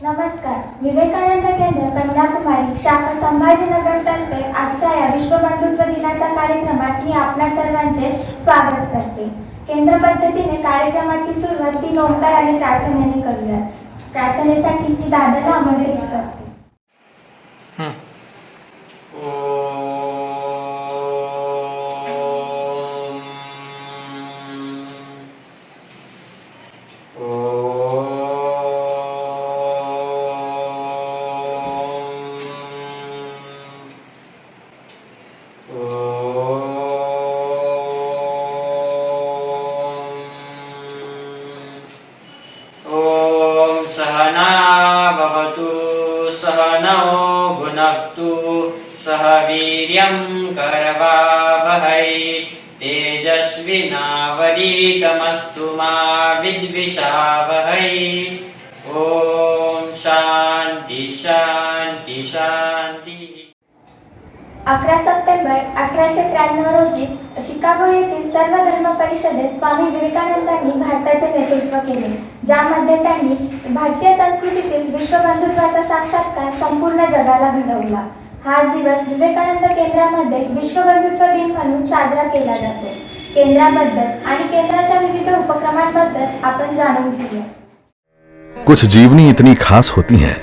नमस्कार. विवेकानंद केंद्र कन्याकुमारी शाखा संभाजीनगर तर्फे आजच्या या विश्व बंधुत्व दिनाच्या कार्यक्रमात मी आपल्या सर्वांचे स्वागत करते. केंद्र पद्धतीने कार्यक्रमाची सुरुवात 3 ओंकार आणि प्रार्थनेने करूया. प्रार्थनेसाठी मी दादाला आमंत्रित करते. सह वीर्यं करवावहै तेजस्विनावधीतमस्तु मा विद्विषावहै. ओम शांति शांति शांति. 11 सप्टेंबर 1893 रोजी शिकागो येथील सर्व धर्म परिषदेत स्वामी विवेकानंदांनी भारताचे नेतृत्व केले, ज्यामध्ये त्यांनी भारतीय संस्कृतीतील विश्वबंधुत्वाचा साक्षात्कार संपूर्ण जगाला घडवला. हाच दिवस विवेकानंद केंद्रामध्ये विश्वबंधुत्व दिन म्हणून साजरा केला जातो. केंद्राबद्दल आणि केंद्राच्या विविध उपक्रमांबद्दल आपण जाणून घेऊया. कुछ जीवनी इतनी खास होती हैं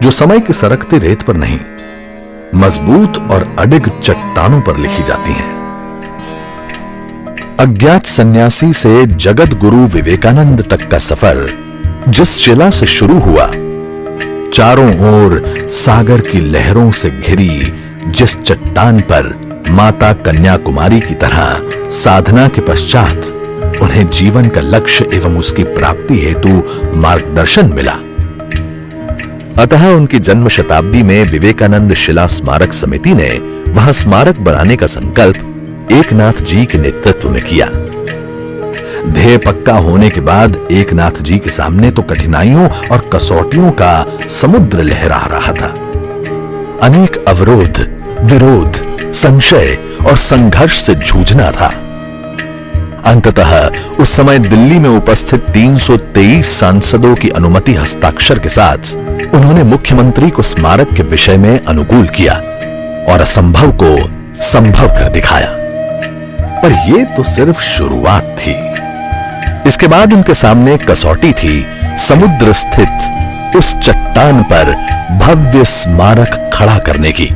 जो समय की सरकती रेत पर नहीं, मजबूत और अडिग चट्टानों पर लिखी जाती हैं. अज्ञात सन्यासी से जगत गुरु विवेकानंद तक का सफर जिस शिला से शुरू हुआ, चारों ओर सागर की लहरों से घिरी जिस चट्टान पर माता कन्याकुमारी की तरह साधना के पश्चात उन्हें जीवन का लक्ष्य एवं उसकी प्राप्ति हेतु मार्गदर्शन मिला, अतः उनकी जन्म शताब्दी में विवेकानंद शिला स्मारक समिति ने वहां स्मारक बनाने का संकल्प एकनाथ जी के नेतृत्व में किया. ध्येय पक्का होने के बाद एकनाथ जी के सामने तो कठिनाइयों और कसौटियों का समुद्र लहरा रहा था. अनेक अवरोध, विरोध, संशय और संघर्ष से जूझना था. अंततः उस समय दिल्ली में उपस्थित 323 सांसदों की अनुमति हस्ताक्षर के साथ उन्होंने मुख्यमंत्री को स्मारक के विषय में अनुकूल किया और असंभव को संभव कर दिखाया. पर यह तो सिर्फ शुरुआत थी. इसके बाद उनके सामने कसौटी थी समुद्र स्थित उस चट्टान पर भव्य स्मारक खड़ा करने की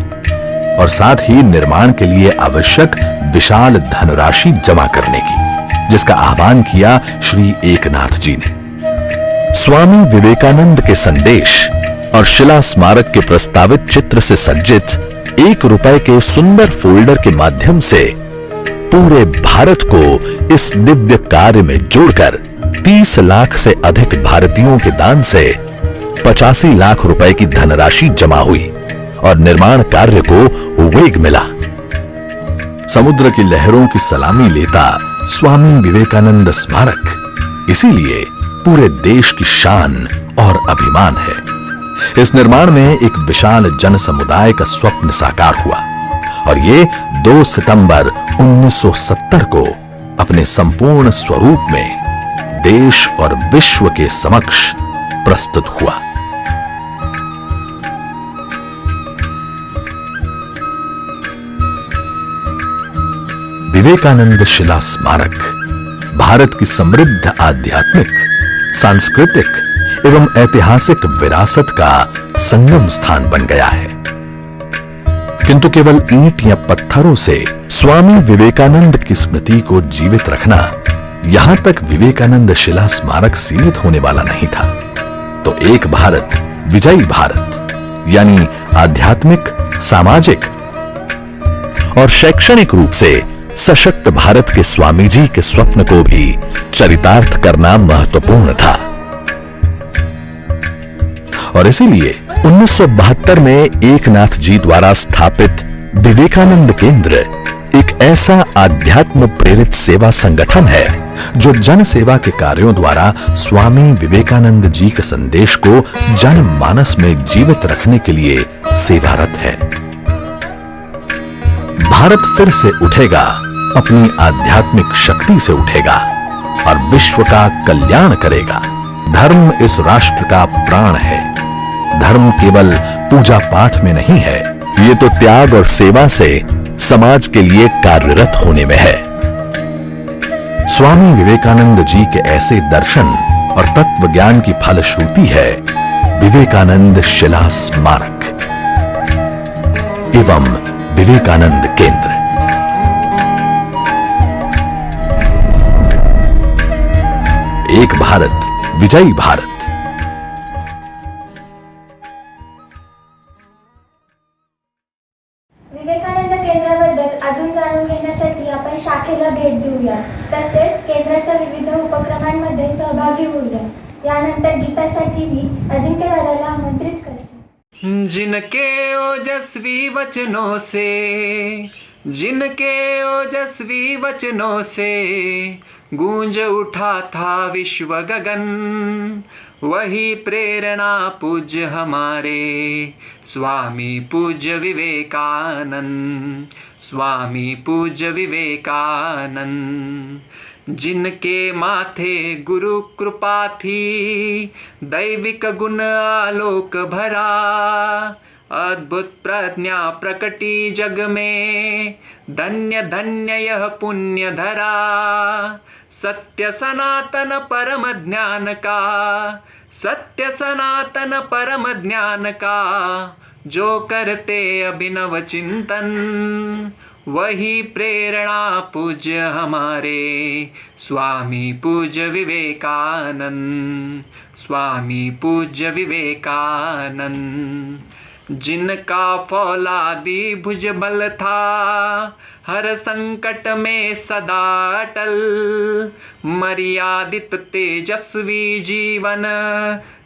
और साथ ही निर्माण के लिए आवश्यक विशाल धनराशि जमा करने की, जिसका आह्वान किया श्री एकनाथ जी ने. स्वामी विवेकानंद के संदेश और शिला स्मारक के प्रस्तावित चित्र से सज्जित 1 रुपए के सुंदर फोल्डर के माध्यम से पूरे भारत को इस दिव्य कार्य में जोड़कर 30 लाख से अधिक भारतीयों के दान से 85 लाख रुपए की धनराशि जमा हुई और निर्माण कार्य को वेग मिला. समुद्र की लहरों की सलामी लेता स्वामी विवेकानंद स्मारक इसीलिए पूरे देश की शान और अभिमान है. इस निर्माण में एक विशाल जन समुदाय का स्वप्न साकार हुआ और ये 2 सितंबर 1970 को अपने संपूर्ण स्वरूप में देश और विश्व के समक्ष प्रस्तुत हुआ. विवेकानंद शिला स्मारक भारत की समृद्ध आध्यात्मिक, सांस्कृतिक एवं ऐतिहासिक विरासत का संगम स्थान बन गया है. किंतु केवल ईंट या पत्थरों से स्वामी विवेकानंद की स्मृति को जीवित रखना, यहां तक विवेकानंद शिला स्मारक सीमित होने वाला नहीं था. तो एक भारत, विजयी भारत यानी आध्यात्मिक, सामाजिक और शैक्षणिक रूप से सशक्त भारत के स्वामी जी के स्वप्न को भी चरितार्थ करना महत्वपूर्ण था. और इसीलिए 1972 में एकनाथ जी द्वारा स्थापित विवेकानंद केंद्र एक ऐसा आध्यात्म प्रेरित सेवा संगठन है जो जन सेवा के कार्यों द्वारा स्वामी विवेकानंद जी के संदेश को जनमानस में जीवित रखने के लिए सेवारत है. भारत फिर से उठेगा, अपनी आध्यात्मिक शक्ति से उठेगा और विश्व का कल्याण करेगा. धर्म इस राष्ट्र का प्राण है. धर्म केवल पूजा पाठ में नहीं है, ये तो त्याग और सेवा से समाज के लिए कार्यरत होने में है। स्वामी विवेकानंद जी के ऐसे दर्शन और तत्व ज्ञान की फलश्रुति है विवेकानंद शिला स्मारक एवं विवेकानंद केंद्र। एक भारत विजयी भारत। विवेकानंद केंद्राबद्दल अजून जाणून घेण्यासाठी आपण शाखेला भेट देऊया, तसेच केंद्राच्या विविध उपक्रमांमध्ये सहभागी होऊया। यानंतर गीतासाठी मी अजिंक्य दादाला आमंत्रित करते। जिनके ओजस्वी वचनों से, जिनके ओजस्वी वचनों से गूंज उठा था विश्व गगन, वही प्रेरणा पूज्य हमारे स्वामी पूज्य विवेकानंद, स्वामी पूज्य विवेकानंद। जिनके माथे गुरु कृपा थी, दैविक गुण आलोक भरा, अद्भुत प्रज्ञा प्रकटी जग में, धन्य धन्य यह पुण्य धरा। सत्य सनातन परम ज्ञान का, सत्य सनातन परम ज्ञान का, जो करते अभिनव चिंतन, वही प्रेरणा पूज्य हमारे स्वामी पूज्य विवेकानंद, स्वामी पूज्य विवेकानंद। जिनका फौलादी भुजबल था, हर संकट में सदा अटल, मर्यादित तेजस्वी जीवन,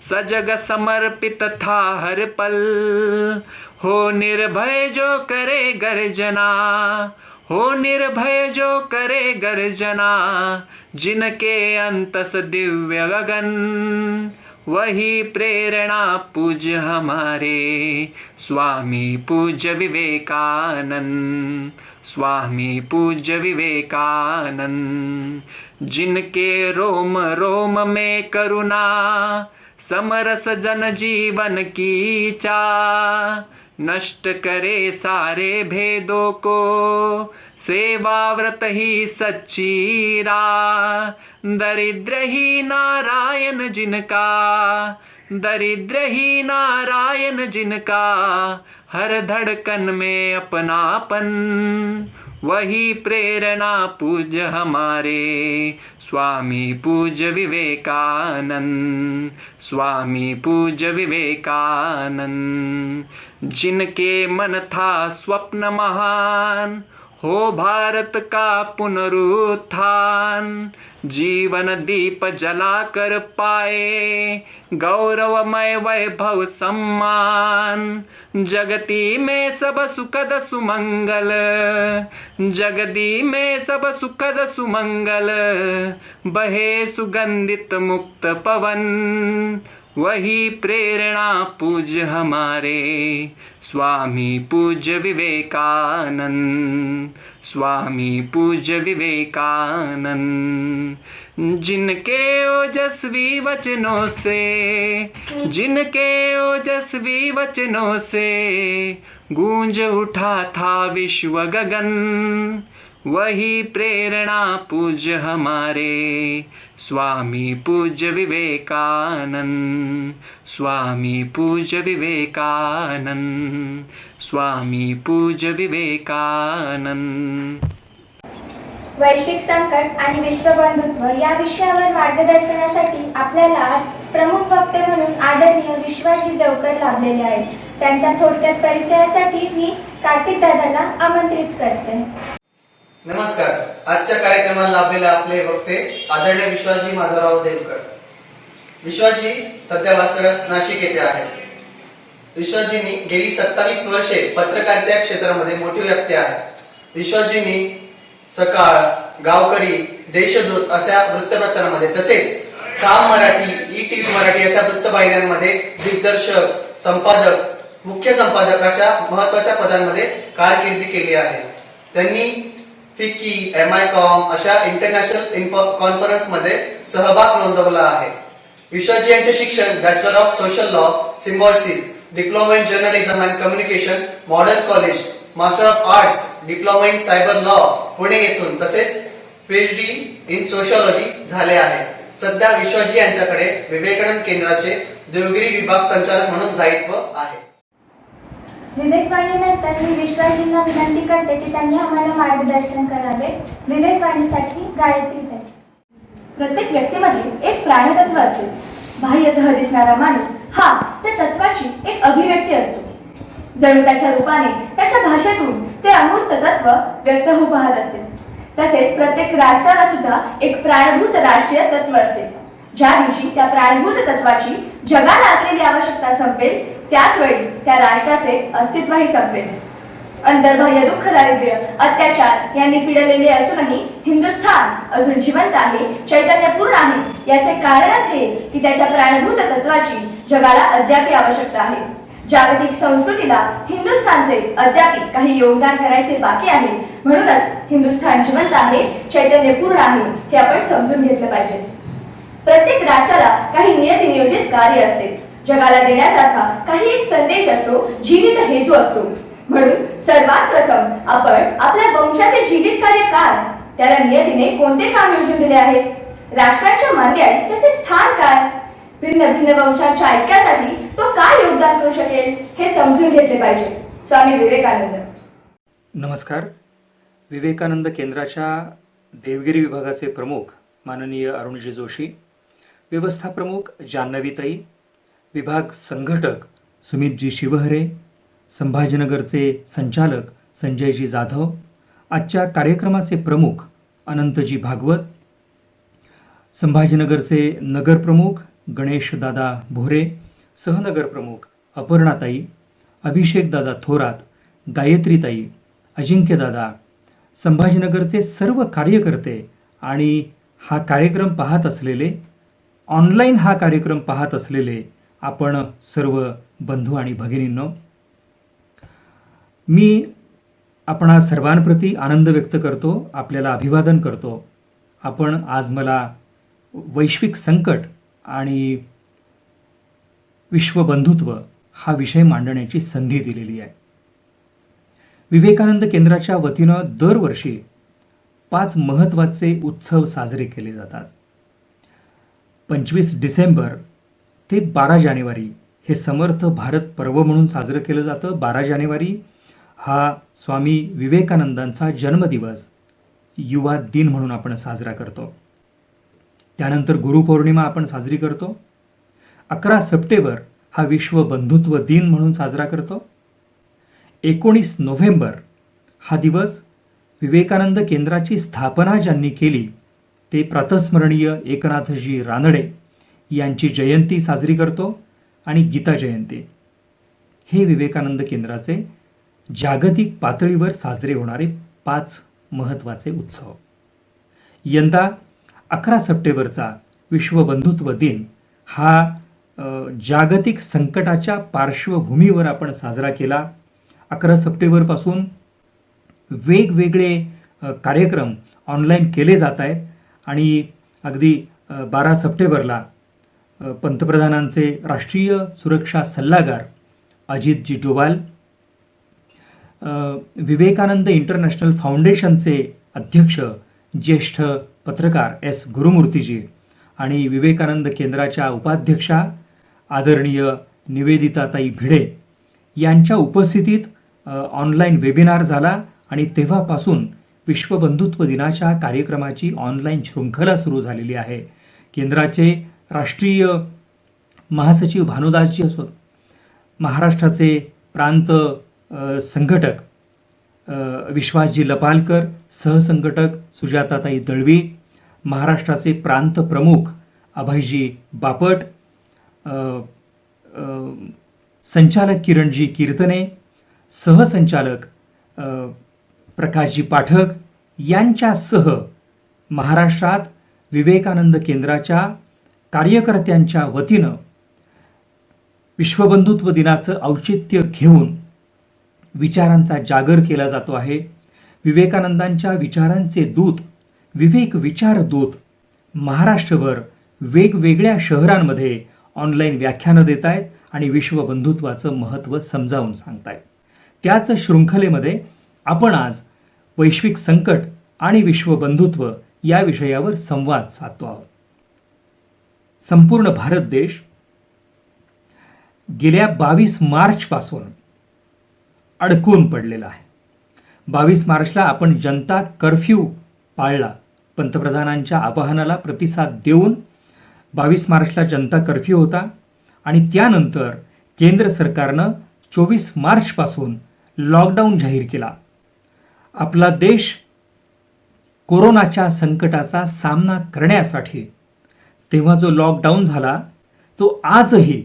सजग समर्पित था हर पल। हो निर्भय जो करे गर्जना, हो निर्भय जो करे गर्जना, जिनके अंतस दिव्य गगन, वही प्रेरणा पूज्य हमारे स्वामी पूज्य विवेकानंद, स्वामी पूज्य विवेकानंद। जिनके रोम रोम में करुणा, समरस जन जीवन की चाह, नष्ट करे सारे भेदों को, सेवा व्रत ही सच्ची राह। दरिद्र ही नारायण जिनका, दरिद्र ही नारायण जिनका, हर धड़कन में अपनापन, वही प्रेरणा पूज्य हमारे स्वामी पूज्य विवेकानंद, स्वामी पूज्य विवेकानंद। जिनके मन था स्वप्न महान, हो भारत का पुनरुत्थान, जीवन दीप जला कर पाए गौरवमय वैभव सम्मान। जगती में सब सुखद सुमंगल, जगती में सब सुखद सुमंगल, बहे सुगंधित मुक्त पवन, वही प्रेरणा पूज्य हमारे स्वामी पूज्य विवेकानंद, स्वामी पूज्य विवेकानंद। जिनके ओजस्वी वचनों से, जिनके ओजस्वी वचनों से गूंज उठा था विश्व गगन, वही प्रेरणा पूज्य हमारे स्वामी पूज्य विवेकानंद, स्वामी पूज्य विवेकानंद, स्वामी पूज्य विवेकानंद। वैश्विक संकट आणि विश्वबंधुत्व या विषयावर मार्गदर्शनासाठी आपल्याला आज प्रमुख वक्ते म्हणून आदरणीय विश्वासजी देवकर लाभलेले आहेत। त्यांच्या थोडक्यात परिचयासाठी मी कार्तिक दादाला आमंत्रित करते। नमस्कार। आजच्या कार्यक्रमाला लाभलेले आपले वक्ते आदरणीय विश्वासजी माधवराव देवकर। विश्वासजी सध्या वास्तव्यास नाशिक येथे आहेत। विश्वासजींनी गेली 27 वर्षे पत्रकारिता क्षेत्रामध्ये मोठी व्याप्ती आहे। विश्वासजींनी सकाळ, गावकरी, देशदूत अशा वृत्तपत्रांमध्ये तसेच साम मराठी, ETV मराठी अशा वृत्तवाहिन्यांमध्ये दिग्दर्शक, संपादक, मुख्य संपादक अशा महत्त्वाच्या पदांमध्ये कारकिर्दी केली आहे। त्यांनी फिक्की, MICOM अशा इंटरनॅशनल कॉन्फरन्समध्ये सहभाग नोंदवला आहे। विश्वाजी यांचे शिक्षण bachelor of social law, Symbiosis, diploma in journalism and communication, modern college, master of arts, diploma in cyber law Pune येथून तसेच PhD इन सोशियोलॉजी झाले आहे. सध्या विश्वाजी यांच्याकडे विवेकानंद केंद्राचे देवगिरी विभाग संचालक म्हणून दायित्व आहे. विवेकवाणीनंतर मी विश्वाजींना विनंती करते की त्यांनी आम्हाला मार्गदर्शन करावे. विवेकवाणीसाठी गायत्री ताई. प्रत्येक व्यक्तीमध्ये एक प्राणतत्व असते. बाह्यतः दिसणारा माणूस हा त्या तत्वाची एक अभिव्यक्ती असतो. जणू त्याच्या रूपाने, त्याच्या भाषेतून ते अमूर्त तत्व व्यक्त होऊ पाहत असते. तसेच प्रत्येक राष्ट्राला सुद्धा एक प्राणभूत राष्ट्रीय तत्व असते. ज्या दिवशी त्या प्राणभूत तत्वाची जगाला असलेली आवश्यकता संपेल, त्याच वेळी त्या राष्ट्राचे अस्तित्वही संपेल. अंतर्बाह्य दुःख, दारिद्र्य, अत्याचार यांनी पिडलेले असूनही हिंदुस्थान अजून जिवंत आहे, चैतन्यपूर्ण आहे. याचे कारणच हे की त्याच्या प्राणभूत तत्वाची जगाला अद्याप आवश्यकता आहे. जागतिक संस्कृतीला हिंदुस्थानचे अद्याप काही योगदान करायचे बाकी आहे. म्हणूनच हिंदुस्थान जिवंत आहे, चैतन्यपूर्ण आहे हे आपण समजून घेतलं पाहिजे. प्रत्येक राष्ट्राला काही नियती नियोजित कार्य असते. जगाला देण्यासारखा काही एक संदेश असतो, जीवित हेतू असतो. म्हणून सर्वात प्रथम आपण आपल्या वंशाचे जीवित कार्य काय, त्याला नियतीने कोणते काम योजून दिले आहे, राष्ट्राच्या मांद्याळीत त्याचे स्थान काय, भिन्न भिन्न वंशांच्या ऐक्यासाठी तो काय योगदान करू शकेल हे समजून घेतले पाहिजे. स्वामी विवेकानंद. नमस्कार. विवेकानंद केंद्राच्या देवगिरी विभागाचे प्रमुख माननीय अरुणजी जोशी, व्यवस्थाप्रमुख जान्हवीताई, विभाग संघटक सुमितजी शिवहरे, संभाजीनगरचे संचालक संजयजी जाधव, आजच्या कार्यक्रमाचे प्रमुख अनंतजी भागवत, संभाजीनगरचे नगरप्रमुख गणेशदादा भोरे, सहनगरप्रमुख अपर्णाताई, अभिषेकदादा थोरात, गायत्रीताई, अजिंक्यदादा, संभाजीनगरचे सर्व कार्यकर्ते आणि हा कार्यक्रम पाहत असलेले, ऑनलाईन हा कार्यक्रम पाहत असलेले आपण सर्व बंधू आणि भगिनींनो, मी आपणा सर्वांप्रती आनंद व्यक्त करतो, आपल्याला अभिवादन करतो. आपण आज मला वैश्विक संकट आणि विश्वबंधुत्व हा विषय मांडण्याची संधी दिलेली आहे. विवेकानंद केंद्राच्या वतीनं दरवर्षी 5 महत्त्वाचे उत्सव साजरे केले जातात. 25 डिसेंबर ते 12 जानेवारी हे समर्थ भारत पर्व म्हणून साजरं केलं जातं. 12 जानेवारी हा स्वामी विवेकानंदांचा जन्मदिवस, युवा दिन म्हणून आपण साजरा करतो. त्यानंतर गुरुपौर्णिमा आपण साजरी करतो. 11 सप्टेंबर हा विश्व बंधुत्व दिन म्हणून साजरा करतो. 19 नोव्हेंबर हा दिवस विवेकानंद केंद्राची स्थापना ज्यांनी केली ते प्रातस्मरणीय एकनाथजी रानडे यांची जयंती साजरी करतो. आणि गीता जयंती हे विवेकानंद केंद्राचे जागतिक पातळीवर साजरे होणारे 5 महत्त्वाचे उत्सव. यंदा 11 सप्टेंबरचा विश्व बंधुत्व दिन हा जागतिक संकटाच्या पार्श्वभूमीवर आपण साजरा केला. 11 सप्टेंबरपासून वेगवेगळे कार्यक्रम ऑनलाईन केले जात आहेत आणि अगदी 12 सप्टेंबरला पंतप्रधानांचे राष्ट्रीय सुरक्षा सल्लागार अजितजी डोवाल, विवेकानंद इंटरनॅशनल फाउंडेशनचे अध्यक्ष ज्येष्ठ पत्रकार S. गुरुमूर्तीजी आणि विवेकानंद केंद्राच्या उपाध्यक्षा आदरणीय निवेदिताताई भिडे यांच्या उपस्थितीत ऑनलाईन वेबिनार झाला आणि तेव्हापासून विश्वबंधुत्व दिनाच्या कार्यक्रमाची ऑनलाईन शृंखला सुरू झालेली आहे. केंद्राचे राष्ट्रीय महासचिव भानुदासजी असोत, महाराष्ट्राचे प्रांत संघटक विश्वासजी लपालकर, सहसंघटक सुजाताताई दळवी, महाराष्ट्राचे प्रांत प्रमुख अभयजी बापट, संचालक किरणजी कीर्तने, सहसंचालक प्रकाशजी पाठक यांच्यासह महाराष्ट्रात विवेकानंद केंद्राच्या कार्यकर्त्यांच्या वतीनं विश्वबंधुत्व दिनाचं औचित्य घेऊन विचारांचा जागर केला जातो आहे. विवेकानंदांच्या विचारांचे दूत, विवेक विचार दूत महाराष्ट्रभर वेगवेगळ्या शहरांमध्ये ऑनलाईन व्याख्यानं देत आहेत आणि विश्वबंधुत्वाचं महत्त्व समजावून सांगतायत. त्याच शृंखलेमध्ये आपण आज वैश्विक संकट आणि विश्वबंधुत्व या विषयावर संवाद साधतो आहोत. संपूर्ण भारत देश गेल्या 22 मार्चपासून अडकून पडलेला आहे. 22 मार्चला आपण जनता कर्फ्यू पाळला. पंतप्रधानांच्या आवाहनाला प्रतिसाद देऊन 22 मार्चला जनता कर्फ्यू होता आणि त्यानंतर केंद्र सरकारनं 24 मार्चपासून लॉकडाऊन जाहीर केला. आपला देश कोरोनाच्या संकटाचा सामना करण्यासाठी तेव्हा जो लॉकडाऊन झाला तो आजही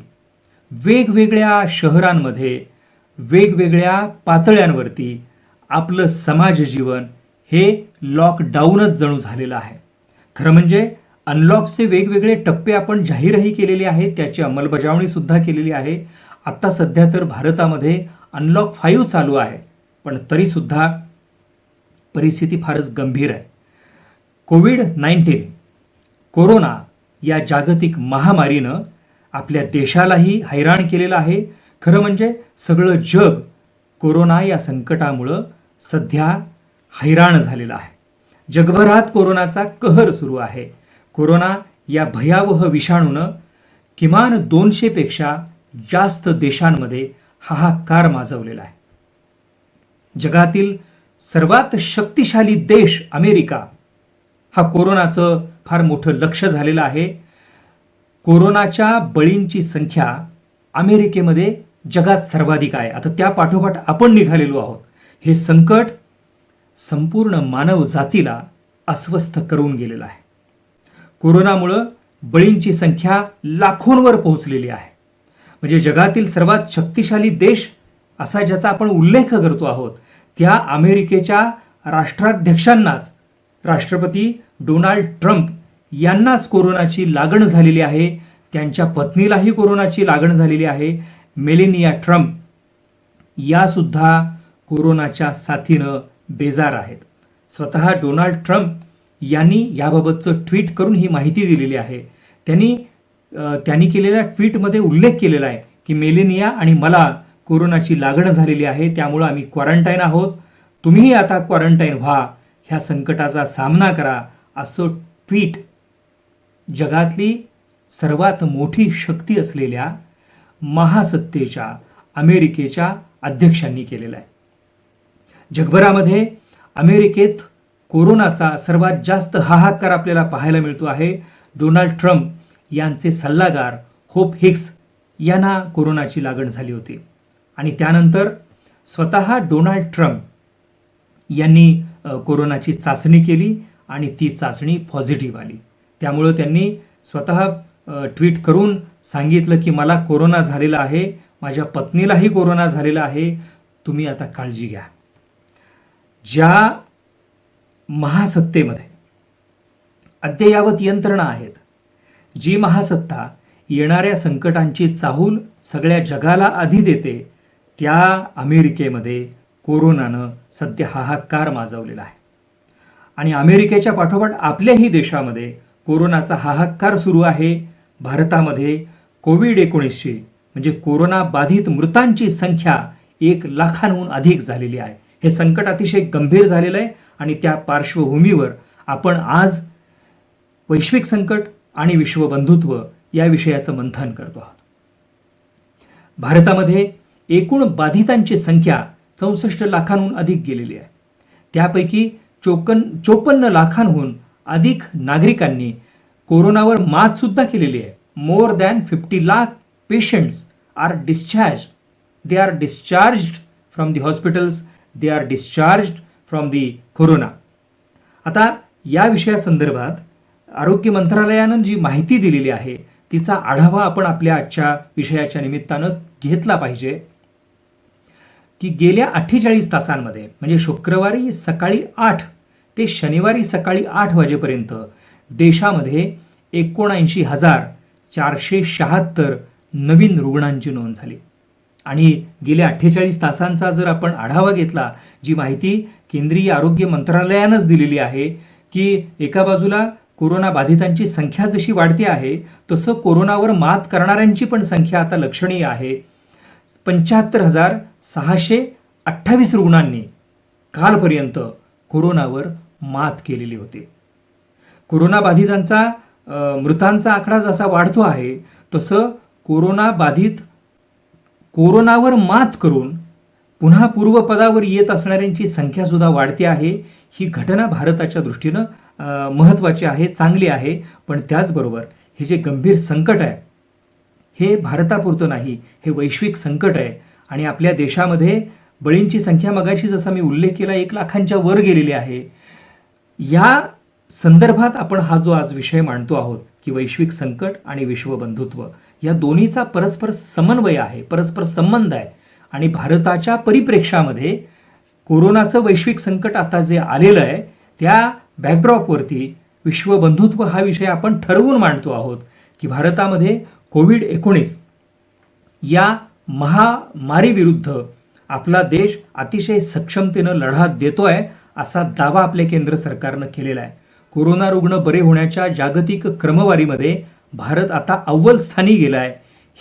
वेगवेगळ्या शहरांमध्ये वेगवेगळ्या पातळ्यांवरती आपलं समाज जीवन हे लॉकडाऊनच जणू झालेलं आहे. खरं म्हणजे अनलॉकचे वेगवेगळे टप्पे आपण जाहीरही केलेले आहेत, त्याची अंमलबजावणी सुद्धा केलेली आहे. आत्ता सध्या तर भारतामध्ये अनलॉक 5 चालू आहे, पण तरीसुद्धा परिस्थिती फारच गंभीर आहे. कोविड-19 कोरोना या जागतिक महामारीनं आपल्या देशालाही हैराण केलेलं आहे. खरं म्हणजे सगळं जग कोरोना या संकटामुळं सध्या हैराण झालेलं आहे. जगभरात कोरोनाचा कहर सुरू आहे. कोरोना या भयावह विषाणूनं किमान 200 पेक्षा जास्त देशांमध्ये हाहाकार माजवलेला आहे. जगातील सर्वात शक्तिशाली देश अमेरिका हा कोरोनाचं फार मोठं लक्ष झालेलं आहे. कोरोनाच्या बळींची संख्या अमेरिकेमध्ये जगात सर्वाधिक आहे. आता त्या पाठोपाठ आपण निघालेलो आहोत. हे संकट संपूर्ण मानव जातीला अस्वस्थ करून गेलेलं आहे. कोरोनामुळं बळींची संख्या लाखोंवर पोहोचलेली आहे. म्हणजे जगातील सर्वात शक्तिशाली देश असा ज्याचा आपण उल्लेख करतो आहोत त्या अमेरिकेच्या राष्ट्राध्यक्षांनाच, राष्ट्रपती डोनाल्ड ट्रम्प यांनाच कोरोनाची लागण झालेली आहे. त्यांच्या पत्नीलाही कोरोनाची लागण झालेली आहे. मेलेनिया ट्रम्प यासुद्धा कोरोनाच्या साथीनं बेजार आहेत. स्वतः डोनाल्ड ट्रम्प यांनी याबाबतचं ट्विट करून ही माहिती दिलेली आहे. त्यांनी केलेल्या ट्विटमध्ये उल्लेख केलेला आहे की मेलेनिया आणि मला कोरोनाची लागण झालेली आहे, त्यामुळं आम्ही क्वारंटाईन आहोत. तुम्हीही आता क्वारंटाईन व्हा, ह्या संकटाचा सामना करा, असं ट्विट जगातली सर्वात मोठी शक्ती असलेल्या महासत्तेच्या अमेरिकेच्या अध्यक्षांनी केलेलं आहे. जगभरामध्ये अमेरिकेत कोरोनाचा सर्वात जास्त हाहाकार आपल्याला पाहायला मिळतो आहे. डोनाल्ड ट्रम्प यांचे सल्लागार होप हिक्स यांना कोरोनाची लागण झाली होती आणि त्यानंतर स्वतः डोनाल्ड ट्रम्प यांनी कोरोनाची चाचणी केली आणि ती चाचणी पॉझिटिव्ह आली. त्यामुळं त्यांनी स्वतः ट्विट करून सांगितलं की मला कोरोना झालेला आहे, माझ्या पत्नीलाही कोरोना झालेला आहे, तुम्ही आता काळजी घ्या. ज्या महासत्तेमध्ये अद्ययावत यंत्रणा आहेत, जी महासत्ता येणाऱ्या संकटांची चाहूल सगळ्या जगाला आधी देते, त्या अमेरिकेमध्ये कोरोनानं सध्या हाहाकार माजवलेला आहे. आणि अमेरिकेच्या पाठोपाठ आपल्याही देशामध्ये कोरोनाचा हाहाकार सुरू आहे. भारतामध्ये कोविड-19 म्हणजे कोरोना बाधित मृतांची संख्या 1 लाखांहून अधिक झालेली आहे. हे संकट अतिशय गंभीर झालेलं आहे आणि त्या पार्श्वभूमीवर आपण आज वैश्विक संकट आणि विश्वबंधुत्व या विषयाचं मंथन करतो आहोत. भारतामध्ये एकूण बाधितांची संख्या 64 लाखांहून अधिक गेलेली आहे. त्यापैकी 54 लाखांहून अधिक नागरिकांनी कोरोनावर मात सुद्धा केलेली आहे. More than 50 lakh patients are discharge. They are discharged from the hospitals, they are discharged from the corona. आता या विषयासंदर्भात आरोग्य मंत्रालयानं जी माहिती दिलेली आहे तिचा आढावा आपण आपल्या आजच्या विषयाच्या निमित्तानं घेतला पाहिजे. की गेल्या 48 तासांमध्ये म्हणजे शुक्रवारी सकाळी 8 ते शनिवारी सकाळी 8 वाजेपर्यंत देशामध्ये 79,476 नवीन रुग्णांची नोंद झाली. आणि गेल्या 48 तासांचा जर आपण आढावा घेतला, जी माहिती केंद्रीय आरोग्य मंत्रालयानंच दिलेली आहे की एका बाजूला कोरोना बाधितांची संख्या जशी वाढते आहे तसं कोरोनावर मात करणाऱ्यांची पण संख्या आता लक्षणीय आहे. 75,628 रुग्णांनी कालपर्यंत कोरोनावर मात केलेली होती. कोरोना बाधितांचा मृतांचा आकडा जसा वाढतो आहे तसं कोरोना बाधित कोरोनावर मात करून पुन्हा पूर्वपदावर येत असणाऱ्यांची संख्या सुद्धा वाढते आहे. ही घटना भारताच्या दृष्टीनं महत्त्वाची आहे, चांगली आहे. पण त्याचबरोबर हे जे गंभीर संकट आहे हे भारतापुरतं नाही, हे वैश्विक संकट आहे. आणि आपल्या देशामध्ये बळींची संख्या मगाशी जसा मी उल्लेख केला 1 लाखांच्या वर गेलेली आहे. या संदर्भात आपण हा जो आज विषय मांडतो आहोत की वैश्विक संकट आणि विश्वबंधुत्व या दोन्हीचा परस्पर समन्वय आहे, परस्पर संबंध आहे. आणि भारताच्या परिप्रेक्षामध्ये कोरोनाचं वैश्विक संकट आता जे आलेलं आहे त्या बॅकड्रॉपवरती विश्वबंधुत्व हा विषय आपण ठरवून मांडतो आहोत की भारतामध्ये कोविड-19 या महामारीविरुद्ध आपला देश अतिशय सक्षमतेनं लढा देतोय असा दावा आपल्या केंद्र सरकारनं केलेला आहे. कोरोना रुग्ण बरे होण्याच्या जागतिक क्रमवारीमध्ये भारत आता अव्वल स्थानी गेला आहे.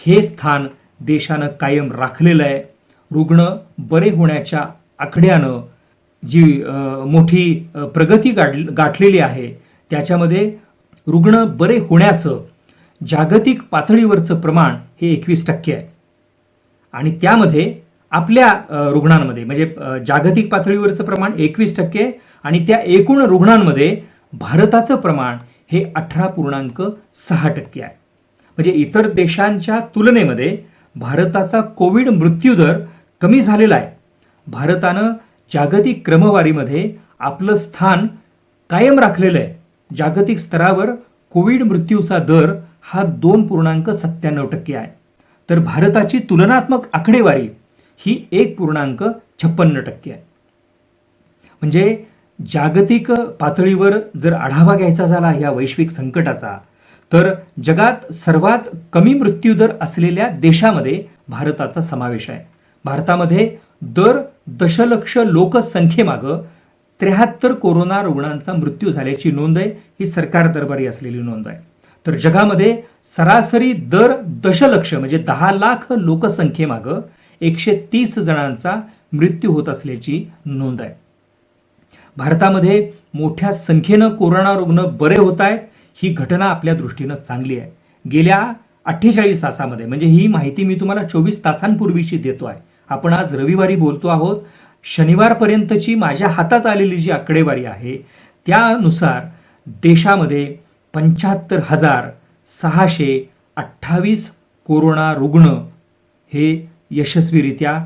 हे स्थान देशानं कायम राखलेलं आहे. रुग्ण बरे होण्याच्या आकड्यानं जी मोठी प्रगती गाठलेली आहे त्याच्यामध्ये रुग्ण बरे होण्याचं जागतिक पातळीवरचं प्रमाण हे 21% आहे. आणि त्यामध्ये आपल्या रुग्णांमध्ये म्हणजे जागतिक पातळीवरचं प्रमाण 21% आणि त्या एकूण रुग्णांमध्ये भारताचं प्रमाण हे 18.6% आहे. म्हणजे इतर देशांच्या तुलनेमध्ये भारताचा कोविड मृत्यूदर कमी झालेला आहे. भारतानं जागतिक क्रमवारीमध्ये आपलं स्थान कायम राखलेलं आहे. जागतिक स्तरावर कोविड मृत्यूचा दर हा 2.97% आहे. तर भारताची तुलनात्मक आकडेवारी ही 1.56% आहे. म्हणजे जागतिक पातळीवर जर आढावा घ्यायचा झाला या वैश्विक संकटाचा तर जगात सर्वात कमी मृत्यूदर असलेल्या देशामध्ये भारताचा समावेश आहे. भारतामध्ये दर दशलक्ष लोकसंख्येमागं 73 कोरोना रुग्णांचा मृत्यू झाल्याची नोंद आहे. ही सरकार दरबारी असलेली नोंद आहे. तर जगामध्ये सरासरी दर दशलक्ष म्हणजे 10 लाख लोकसंख्येमागं 130 जणांचा मृत्यू होत असल्याची नोंद आहे. भारतामध्ये मोठ्या संख्येनं कोरोना रुग्ण बरे होत आहेत. ही घटना आपल्या दृष्टीनं चांगली आहे. गेल्या 48 तासामध्ये म्हणजे ही माहिती मी तुम्हाला 24 तासांपूर्वीची देतो आहे. आपण आज रविवारी बोलतो आहोत. शनिवारपर्यंतची माझ्या हातात आलेली जी आकडेवारी आहे त्यानुसार देशामध्ये 75,628 कोरोना रुग्ण हे यशस्वीरित्या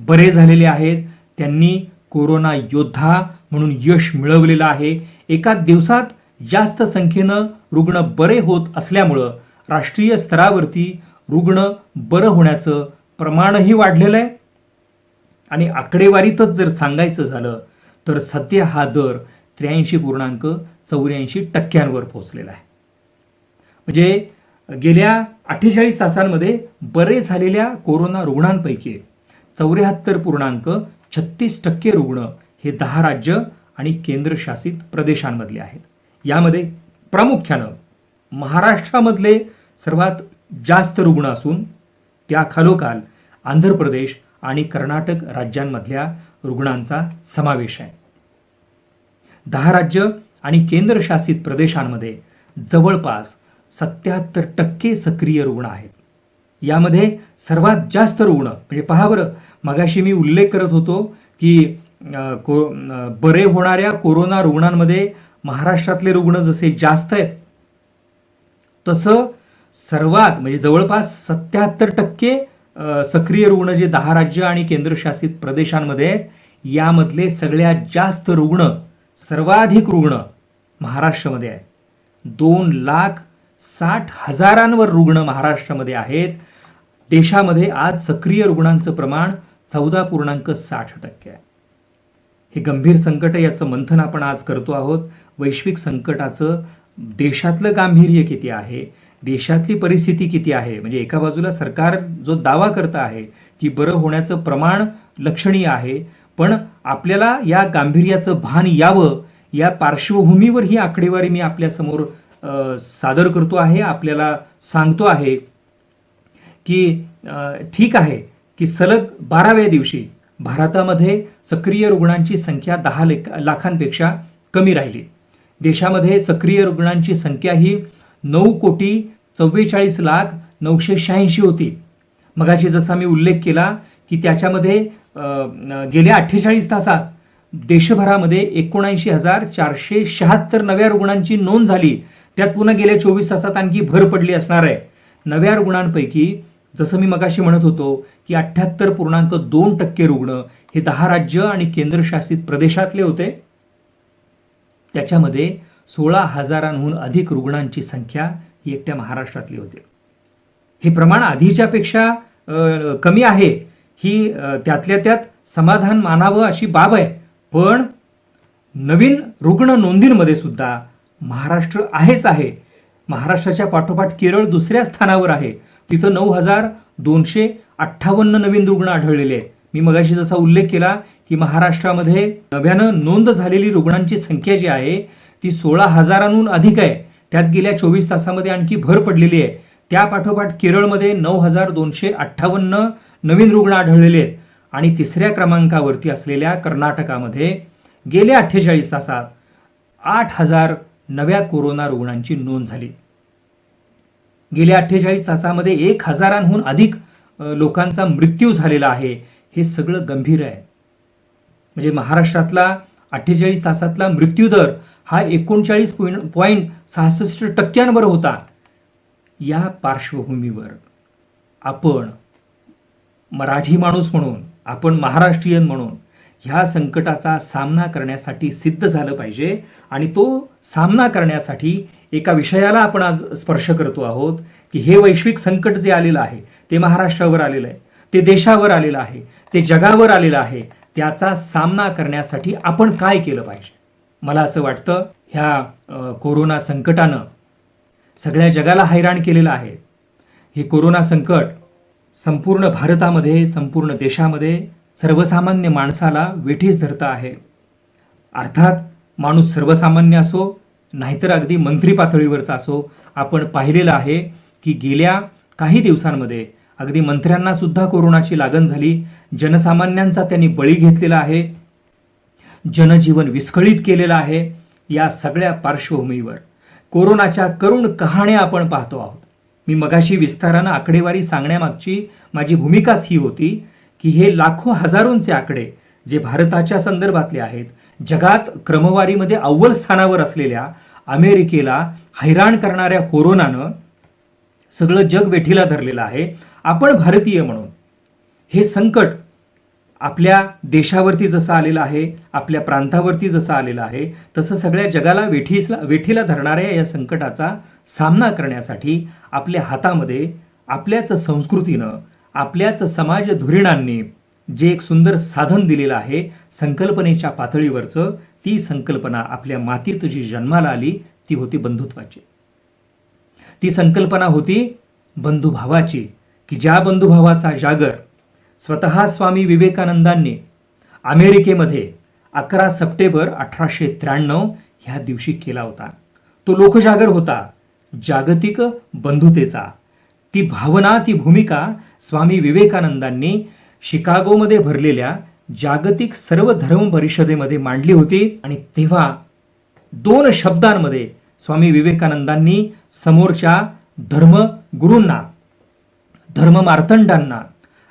बरे झालेले आहेत. त्यांनी कोरोना योद्धा म्हणून यश मिळवलेलं आहे. एका दिवसात जास्त संख्येनं रुग्ण बरे होत असल्यामुळं राष्ट्रीय स्तरावरती रुग्ण बरं होण्याचं प्रमाणही वाढलेलं आहे. आणि आकडेवारीतच जर सांगायचं झालं तर सध्या हा दर 83.84% पोहोचलेला आहे. म्हणजे गेल्या 48 तासांमध्ये बरे झालेल्या कोरोना रुग्णांपैकी 74.36% रुग्ण हे 10 राज्य आणि केंद्रशासित प्रदेशांमधले आहेत. यामध्ये प्रामुख्यानं महाराष्ट्रामधले सर्वात जास्त रुग्ण असून त्या खालोखाल आंध्र प्रदेश आणि कर्नाटक राज्यांमधल्या रुग्णांचा समावेश आहे. 10 राज्य आणि केंद्रशासित प्रदेशांमध्ये जवळपास 77% सक्रिय रुग्ण आहेत. यामध्ये सर्वात जास्त रुग्ण म्हणजे पहा बरं, मगाशी मी उल्लेख करत होतो की बरे होणाऱ्या कोरोना रुग्णांमध्ये महाराष्ट्रातले रुग्ण जसे जास्त आहेत तसं सर्वात म्हणजे जवळपास 77% सक्रिय रुग्ण जे 10 राज्य आणि केंद्रशासित प्रदेशांमध्ये आहेत यामधले सगळ्यात जास्त रुग्ण सर्वाधिक रुग्ण महाराष्ट्रामध्ये आहेत. 2,60,000 रुग्ण महाराष्ट्रामध्ये आहेत. देशामध्ये आज सक्रिय रुग्णांचं प्रमाण 14.60% आहे. हे गंभीर संकट याचं मंथन आपण आज करतो आहोत. वैश्विक संकटाचं देशातलं गांभीर्य किती आहे, देशातली परिस्थिती किती आहे. म्हणजे एका बाजूला सरकार जो दावा करत आहे की बरं होण्याचं प्रमाण लक्षणीय आहे, पण आपल्याला या गांभीर्याचं भान यावं या पार्श्वभूमीवर ही आकडेवारी मी आपल्यासमोर सादर करतो आहे, आपल्याला सांगतो आहे की ठीक आहे की सलग 12व्या दिवशी भारतामध्ये सक्रिय रुग्णांची संख्या 10 लाखांपेक्षा कमी राहिली. देशामध्ये सक्रिय रुग्णांची संख्या ही 9,44,44,986 होती. मगाशी जसा मी उल्लेख केला की त्याच्यामध्ये गेल्या 48 तासात देशभरामध्ये 79,476 नव्या रुग्णांची नोंद झाली. त्यात पुन्हा गेल्या 24 तासात आणखी भर पडली असणार आहे. नव्या रुग्णांपैकी जसं मी मगाशी म्हणत होतो की 78.2% रुग्ण हे 10 राज्य आणि केंद्रशासित प्रदेशातले होते. त्याच्यामध्ये 16,000हून अधिक रुग्णांची संख्या ही एकट्या महाराष्ट्रातली होती. हे प्रमाण आधीच्या पेक्षा कमी आहे, ही त्यातल्या त्यात समाधान मानावं अशी बाब आहे. पण नवीन रुग्ण नोंदींमध्ये सुद्धा महाराष्ट्र आहेच आहे. महाराष्ट्राच्या पाठोपाठ केरळ दुसऱ्या स्थानावर आहे. तिथं 9,258 नवीन रुग्ण आढळलेले आहेत. मी मगाशी जसा उल्लेख केला की महाराष्ट्रामध्ये नव्यानं नोंद झालेली रुग्णांची संख्या जी आहे ती 16,000हून अधिक आहे. त्यात गेल्या 24 तासामध्ये आणखी भर पडलेली आहे. त्या पाठोपाठ केरळमध्ये 9,258 नवीन रुग्ण आढळलेले आहेत. आणि तिसऱ्या क्रमांकावरती असलेल्या कर्नाटकामध्ये गेल्या 48 तासात 8,000 नव्या कोरोना रुग्णांची नोंद झाली. गेल्या 48 तासामध्ये 1,000हून अधिक लोकांचा मृत्यू झालेला आहे. हे सगळं गंभीर आहे. म्हणजे महाराष्ट्रातला 48 तासातला मृत्यूदर हा 39.66% होता. या पार्श्वभूमीवर आपण मराठी माणूस म्हणून, आपण महाराष्ट्रीयन म्हणून ह्या संकटाचा सामना करण्यासाठी सिद्ध झालं पाहिजे. आणि तो सामना करण्यासाठी एका विषयाला आपण आज स्पर्श करतो आहोत की हे वैश्विक संकट जे आलेलं आहे ते महाराष्ट्रावर आलेलं आहे, ते देशावर आलेलं आहे, ते जगावर आलेलं आहे. त्याचा सामना करण्यासाठी आपण काय केलं पाहिजे. मला असं वाटतं ह्या कोरोना संकटानं सगळ्या जगाला हैराण केलेलं आहे. हे कोरोना संकट संपूर्ण भारतामध्ये, संपूर्ण देशामध्ये सर्वसामान्य माणसाला वेठीस धरतं आहे. अर्थात माणूस सर्वसामान्य असो नाहीतर अगदी मंत्री पातळीवरचा असो, आपण पाहिलेलं आहे की गेल्या काही दिवसांमध्ये अगदी मंत्र्यांना सुद्धा कोरोनाची लागण झाली. जनसामान्यांचा त्यांनी बळी घेतलेला आहे, जनजीवन विस्कळीत केलेलं आहे. या सगळ्या पार्श्वभूमीवर कोरोनाच्या करुण कहाण्या आपण पाहतो आहोत. मी मगाशी विस्तारानं आकडेवारी सांगण्यामागची माझी भूमिकाच ही होती की हे लाखो हजारोंचे आकडे जे भारताच्या संदर्भातले आहेत, जगात क्रमवारीमध्ये अव्वल स्थानावर असलेल्या अमेरिकेला हैराण करणाऱ्या कोरोनानं सगळं जग वेठीला धरलेलं आहे. आपण भारतीय म्हणून हे संकट आपल्या देशावरती जसं आलेलं आहे, आपल्या प्रांतावरती जसं आलेलं आहे, तसं सगळ्या जगाला वेठीला धरणाऱ्या या संकटाचा सामना करण्यासाठी आपल्या हातामध्ये आपल्याच संस्कृतीनं, आपल्याच समाज धुरीणांनी जे एक सुंदर साधन दिलेलं आहे संकल्पनेच्या पातळीवरचं, ती संकल्पना आपल्या मातीत जी जन्माला आली ती होती बंधुत्वाची. ती संकल्पना होती बंधुभावाची की ज्या बंधुभावाचा जागर स्वतः स्वामी विवेकानंदांनी अमेरिकेमध्ये 11 सप्टेंबर 1893 ह्या दिवशी केला होता. तो लोकजागर होता जागतिक बंधुतेचा. ती भावना, ती भूमिका स्वामी विवेकानंदांनी शिकागोमध्ये भरलेल्या जागतिक सर्व धर्म परिषदेमध्ये मांडली होती. आणि तेव्हा 2 शब्दांमध्ये स्वामी विवेकानंदांनी समोरच्या धर्मगुरूंना, धर्ममार्तंडांना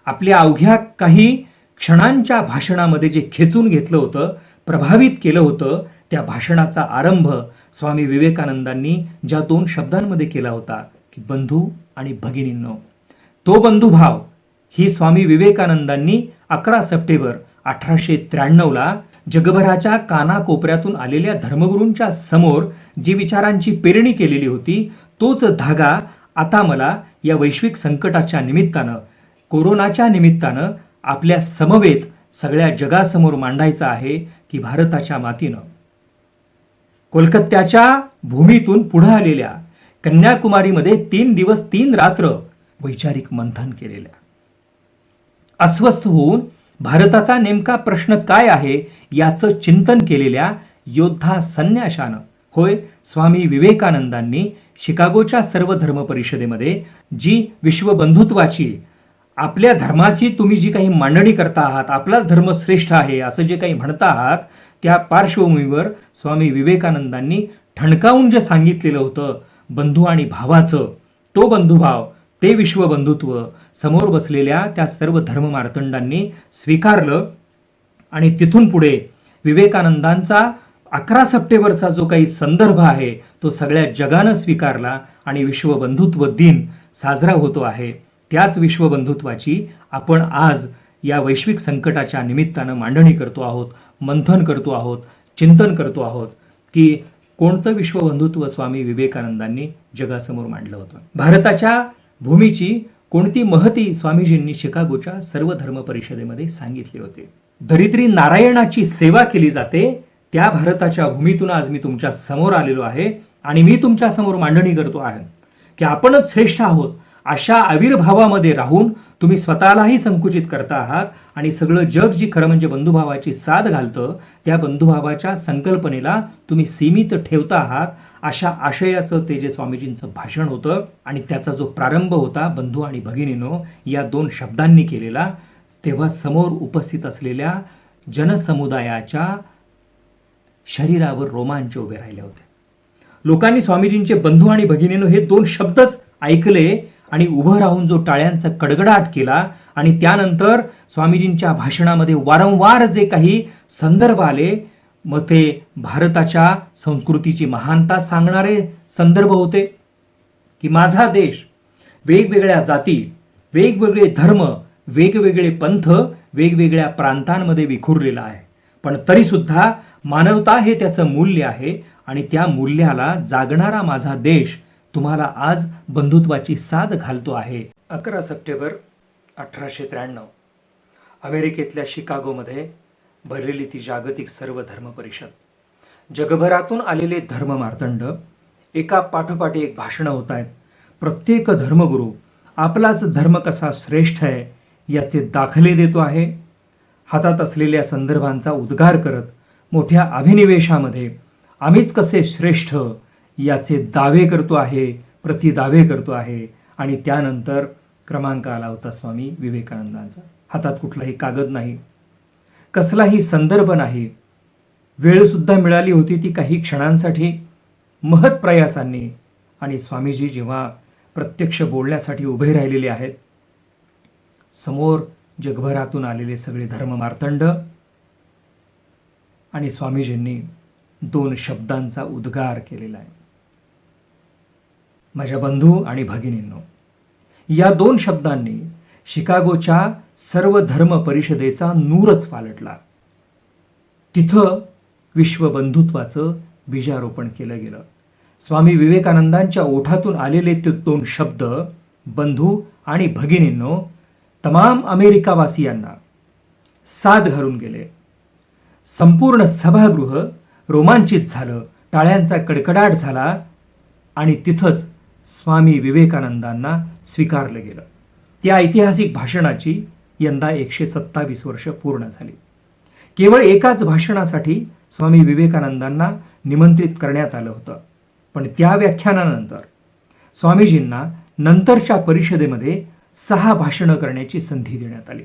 आपल्या अवघ्या काही क्षणांच्या भाषणामध्ये जे खेचून घेतलं होतं, प्रभावित केलं होतं, त्या भाषणाचा आरंभ स्वामी विवेकानंदांनी ज्या 2 शब्दांमध्ये केला होता की बंधू आणि भगिनींनो. तो बंधुभाव ही स्वामी विवेकानंदांनी 11 सप्टेंबर 1893 जगभराच्या कानाकोपऱ्यातून आलेल्या धर्मगुरूंच्या समोर जी विचारांची पेरणी केलेली होती, तोच धागा आता मला या वैश्विक संकटाच्या निमित्तानं, कोरोनाच्या निमित्तानं आपल्या समवेत सगळ्या जगासमोर मांडायचा आहे की भारताच्या मातीनं कोलकात्याच्या भूमीतून पुढे आलेल्या कन्याकुमारीमध्ये 3 दिवस 3 रात्र वैचारिक मंथन केलेल्या, अस्वस्थ होऊन भारताचा नेमका प्रश्न काय आहे याचं चिंतन केलेल्या योद्धा संन्याशानं, होय, स्वामी विवेकानंदांनी शिकागोच्या सर्व धर्म परिषदेमध्ये जी विश्वबंधुत्वाची, आपल्या धर्माची तुम्ही जी काही मांडणी करता आहात, आपलाच धर्म श्रेष्ठ आहे असं जे काही म्हणता आहात, त्या पार्श्वभूमीवर स्वामी विवेकानंदांनी ठणकावून जे सांगितलेलं होतं बंधू आणि भावाचं, तो बंधुभाव, ते विश्वबंधुत्व समोर बसलेल्या त्या सर्व धर्ममार्तंडांनी स्वीकारलं. आणि तिथून पुढे विवेकानंदांचा 11 सप्टेंबरचा जो काही संदर्भ आहे तो सगळ्या जगानं स्वीकारला आणि विश्वबंधुत्व दिन साजरा होतो आहे. त्याच विश्वबंधुत्वाची आपण आज या वैश्विक संकटाच्या निमित्तानं मांडणी करतो आहोत, मंथन करतो आहोत, चिंतन करतो आहोत की कोणतं विश्वबंधुत्व स्वामी विवेकानंदांनी जगासमोर मांडलं होतं. भारताच्या भूमीची कोणती महती स्वामीजींनी शिकागोच्या सर्व धर्म परिषदेमध्ये सांगितले होते. दरिद्री नारायणाची सेवा केली जाते, त्या भारताच्या भूमीतून आज मी तुमच्या समोर आलेलो आहे आणि मी तुमच्या समोर मांडणी करतो आहे की आपणच श्रेष्ठ आहोत. अशा आविर्भावामध्ये राहून तुम्ही स्वतःलाही संकुचित करता आहात आणि सगळं जग जी खरं म्हणजे बंधुभावाची साथ घालतं त्या बंधुभावाच्या संकल्पनेला तुम्ही सीमित ठेवता आहात. अशा आशयाचं ते जे स्वामीजींचं भाषण होतं आणि त्याचा जो प्रारंभ होता बंधू आणि भगिनीनो या 2 शब्दांनी केलेला, तेव्हा समोर उपस्थित असलेल्या जनसमुदायाच्या शरीरावर रोमांच उभे राहिले होते. लोकांनी स्वामीजींचे बंधू आणि भगिनीनो हे 2 शब्दच ऐकले आणि उभं राहून जो टाळ्यांचा कडकडाट केला आणि त्यानंतर स्वामीजींच्या भाषणामध्ये वारंवार जे काही संदर्भ आले, मग ते भारताच्या संस्कृतीची महानता सांगणारे संदर्भ होते की माझा देश वेगवेगळ्या जाती, वेगवेगळे धर्म, वेगवेगळे पंथ, वेगवेगळ्या प्रांतांमध्ये विखुरलेला आहे, पण तरीसुद्धा मानवता हे त्याचं मूल्य आहे आणि त्या मूल्याला जागणारा माझा देश तुम्हाला आज बंधुत्वाची साथ घालतो आहे. 11 सप्टेंबर 1893 अमेरिकेतल्या शिकागोमध्ये भरलेली ती जागतिक सर्व धर्म परिषद. जगभरातून आलेले धर्ममार्तंड एका पाठोपाठ एक भाषणं होत आहेत. प्रत्येक धर्मगुरू आपलाच धर्म कसा श्रेष्ठ आहे याचे दाखले देतो आहे. हातात असलेल्या संदर्भांचा उद्गार करत मोठ्या अभिनिवेशामध्ये आम्हीच कसे श्रेष्ठ याचे दावे करतो आहे, प्रतिदावे करतो आहे. आणि त्यानंतर क्रमांक आला होता स्वामी विवेकानंदांचा. हातात कुठलाही कागद नाही, कसलाही संदर्भ नाही, वेळसुद्धा मिळाली होती ती काही क्षणांसाठी, महत् प्रयासांनी. आणि स्वामीजी जेव्हा प्रत्यक्ष बोलण्यासाठी उभे राहिलेले आहेत, समोर जगभरातून आलेले सगळे धर्ममार्तंड आणि स्वामीजींनी 2 शब्दांचा उद्गार केलेला आहे. माझ्या बंधू आणि भगिनींनो, या 2 शब्दांनी शिकागोच्या सर्व धर्म परिषदेचा नूरच पालटला. तिथं विश्वबंधुत्वाचं बीजारोपण केलं गेलं. स्वामी विवेकानंदांच्या ओठातून आलेले ते 2 शब्द बंधू आणि भगिनींनो तमाम अमेरिकावासियांना साद घालून गेले. संपूर्ण सभागृह रोमांचित झालं, टाळ्यांचा कडकडाट झाला आणि तिथंच स्वामी विवेकानंदांना स्वीकारलं गेलं. त्या ऐतिहासिक भाषणाची यंदा 127 वर्ष पूर्ण झाली. केवळ एकाच भाषणासाठी स्वामी विवेकानंदांना निमंत्रित करण्यात आलं होतं, पण त्या व्याख्यानानंतर स्वामीजींना नंतरच्या परिषदेमध्ये 6 भाषणं करण्याची संधी देण्यात आली.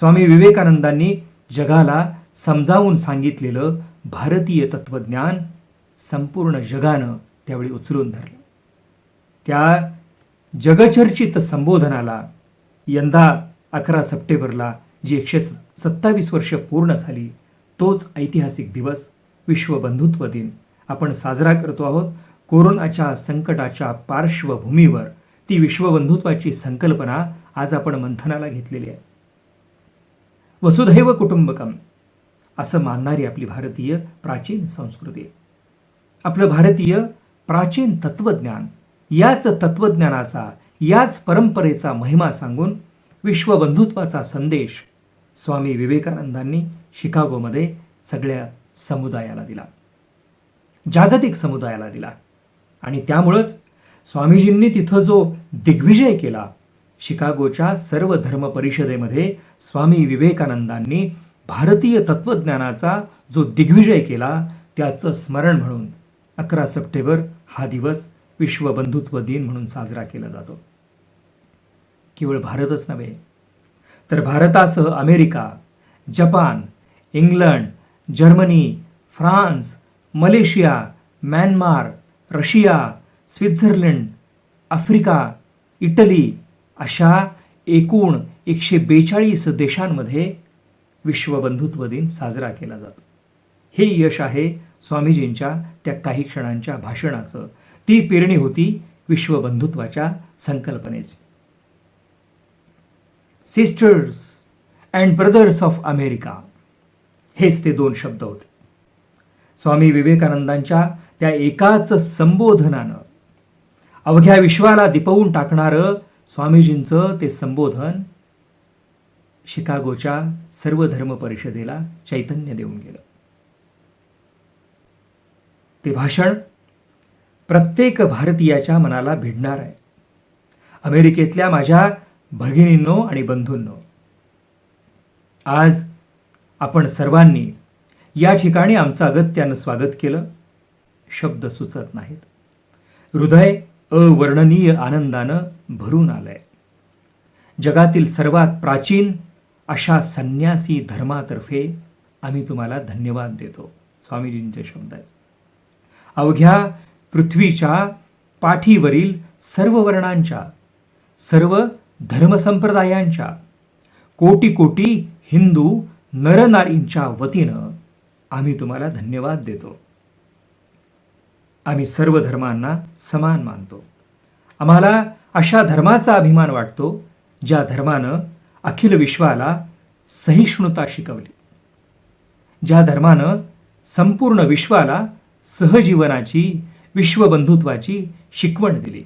स्वामी विवेकानंदांनी जगाला समजावून सांगितलेलं भारतीय तत्वज्ञान संपूर्ण जगानं त्यावेळी उचलून धरलं. त्या जगचर्चित संबोधनाला यंदा 11 सप्टेंबरला जी 127 वर्ष पूर्ण झाली, तोच ऐतिहासिक दिवस विश्वबंधुत्व दिन आपण साजरा करतो आहोत. कोरोनाच्या संकटाच्या पार्श्वभूमीवर ती विश्वबंधुत्वाची संकल्पना आज आपण मंथनाला घेतलेली आहे. वसुधैव कुटुंबकम असं मानणारी आपली भारतीय प्राचीन संस्कृती, आपलं भारतीय प्राचीन तत्वज्ञान, याच तत्वज्ञानाचा, याच परंपरेचा महिमा सांगून विश्वबंधुत्वाचा संदेश स्वामी विवेकानंदांनी शिकागोमध्ये सगळ्या समुदायाला दिला, जागतिक समुदायाला दिला. आणि त्यामुळंच स्वामीजींनी तिथं जो दिग्विजय केला, शिकागोच्या सर्व धर्म परिषदेमध्ये स्वामी विवेकानंदांनी भारतीय तत्वज्ञानाचा जो दिग्विजय केला त्याचं स्मरण म्हणून 11 सप्टेंबर हा दिवस विश्व बंधुत्व दिन म्हणून साजरा केला जातो. केवळ भारतच नव्हे तर भारतासह America, Japan, England, Germany, France, Malaysia, Myanmar, Russia, Switzerland, Africa, Italy अशा एकूण 142 देशांमध्ये विश्व बंधुत्व दिन साजरा केला जातो. हे यश आहे स्वामीजींच्या त्या काही क्षणांच्या भाषणाचं. ती पेरणी होती विश्व बंधुत्वाच्या संकल्पनेची. Sisters and brothers of America हेच ते 2 शब्द होते. स्वामी विवेकानंदांच्या त्या एकाच संबोधनानं अवघ्या विश्वाला दिपवून टाकणारं स्वामीजींचं ते संबोधन शिकागोच्या सर्वधर्म परिषदेला चैतन्य देऊन गेलं. ते भाषण प्रत्येक भारतीयाच्या मनाला भिडणार आहे. अमेरिकेतल्या माझ्या भगिनींनो आणि बंधूंनो, आज आपण सर्वांनी या ठिकाणी आमचं अगत्यानं स्वागत केलं. शब्द सुचत नाहीत. हृदय अवर्णनीय आनंदानं भरून आलंय. जगातील सर्वात प्राचीन अशा संन्यासी धर्मातर्फे आम्ही तुम्हाला धन्यवाद देतो. स्वामीजींचे शब्द आहेत. अवघ्या पृथ्वीच्या पाठीवरील सर्व वर्णांच्या, सर्व धर्मसंप्रदायांच्या, कोटी कोटी हिंदू नरनारींच्या वतीनं आम्ही तुम्हाला धन्यवाद देतो. आम्ही सर्व धर्मांना समान मानतो. आम्हाला अशा धर्माचा अभिमान वाटतो ज्या धर्मानं अखिल विश्वाला सहिष्णुता शिकवली, ज्या धर्मानं संपूर्ण विश्वाला सहजीवनाची, विश्वबंधुत्वाची शिकवण दिली.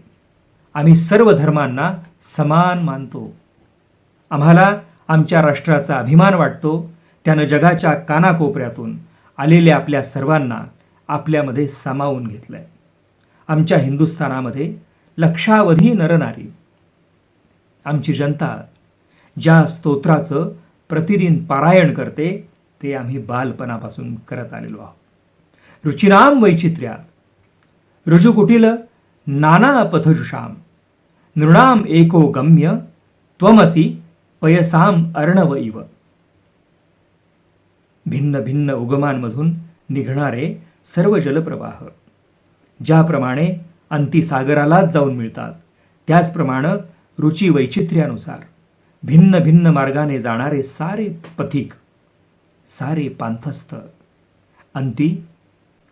आम्ही सर्व धर्मांना समान मानतो. आम्हाला आमच्या राष्ट्राचा अभिमान वाटतो. त्यानं जगाच्या कानाकोपऱ्यातून आलेल्या आपल्या सर्वांना आपल्यामध्ये सामावून घेतलंय. आमच्या हिंदुस्थानामध्ये लक्षावधी नरनारी, आमची जनता ज्या स्तोत्राचं प्रतिदिन पारायण करते ते आम्ही बालपणापासून करत आलेलो आहोत. रुचिराम वैचित्र्यात ऋजुकुटील नाना पथजुषाम नृणाम एको गम्य त्वमसी पयसाम अर्णव इव. भिन्न भिन्न उगमांमधून निघणारे सर्व जलप्रवाह ज्याप्रमाणे अंतिसागरालाच जाऊन मिळतात, त्याचप्रमाणे रुची वैचित्र्यानुसार भिन्न भिन्न मार्गाने जाणारे सारे पथिक, सारे पांथस्थ अंती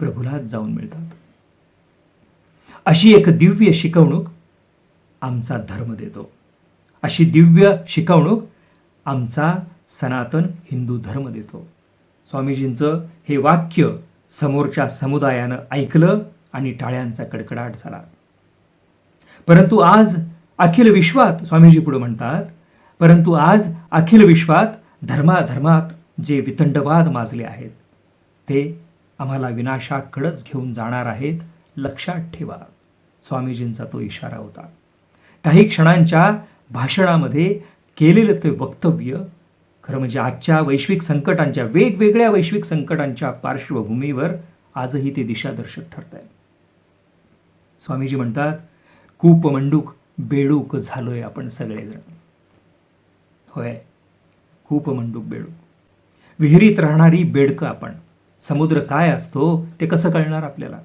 प्रभुलाच जाऊन मिळतात. अशी एक दिव्य शिकवणूक आमचा धर्म देतो. अशी दिव्य शिकवणूक आमचा सनातन हिंदू धर्म देतो. स्वामीजींचं हे वाक्य समोरच्या समुदायानं ऐकलं आणि टाळ्यांचा कडकडाट झाला. परंतु आज अखिल विश्वात, स्वामीजी पुढे म्हणतात, परंतु आज अखिल विश्वात धर्माधर्मात जे वितंडवाद माजले आहेत ते आम्हाला विनाशाकडेच घेऊन जाणार आहेत, लक्षात ठेवा. स्वामीजींचा तो इशारा होता. काही क्षणांच्या भाषणामध्ये केलेलं ते वक्तव्य खरं म्हणजे आजच्या वैश्विक संकटांच्या, वेगवेगळ्या वैश्विक संकटांच्या पार्श्वभूमीवर आजही ते दिशादर्शक ठरत आहे. स्वामीजी म्हणतात, कूपमंडूक बेडूक झालोय आपण सगळेजण. होय, कूपमंडूक बेडूक, विहिरीत राहणारी बेडकं आपण. समुद्र काय असतो ते कसं कळणार आपल्याला?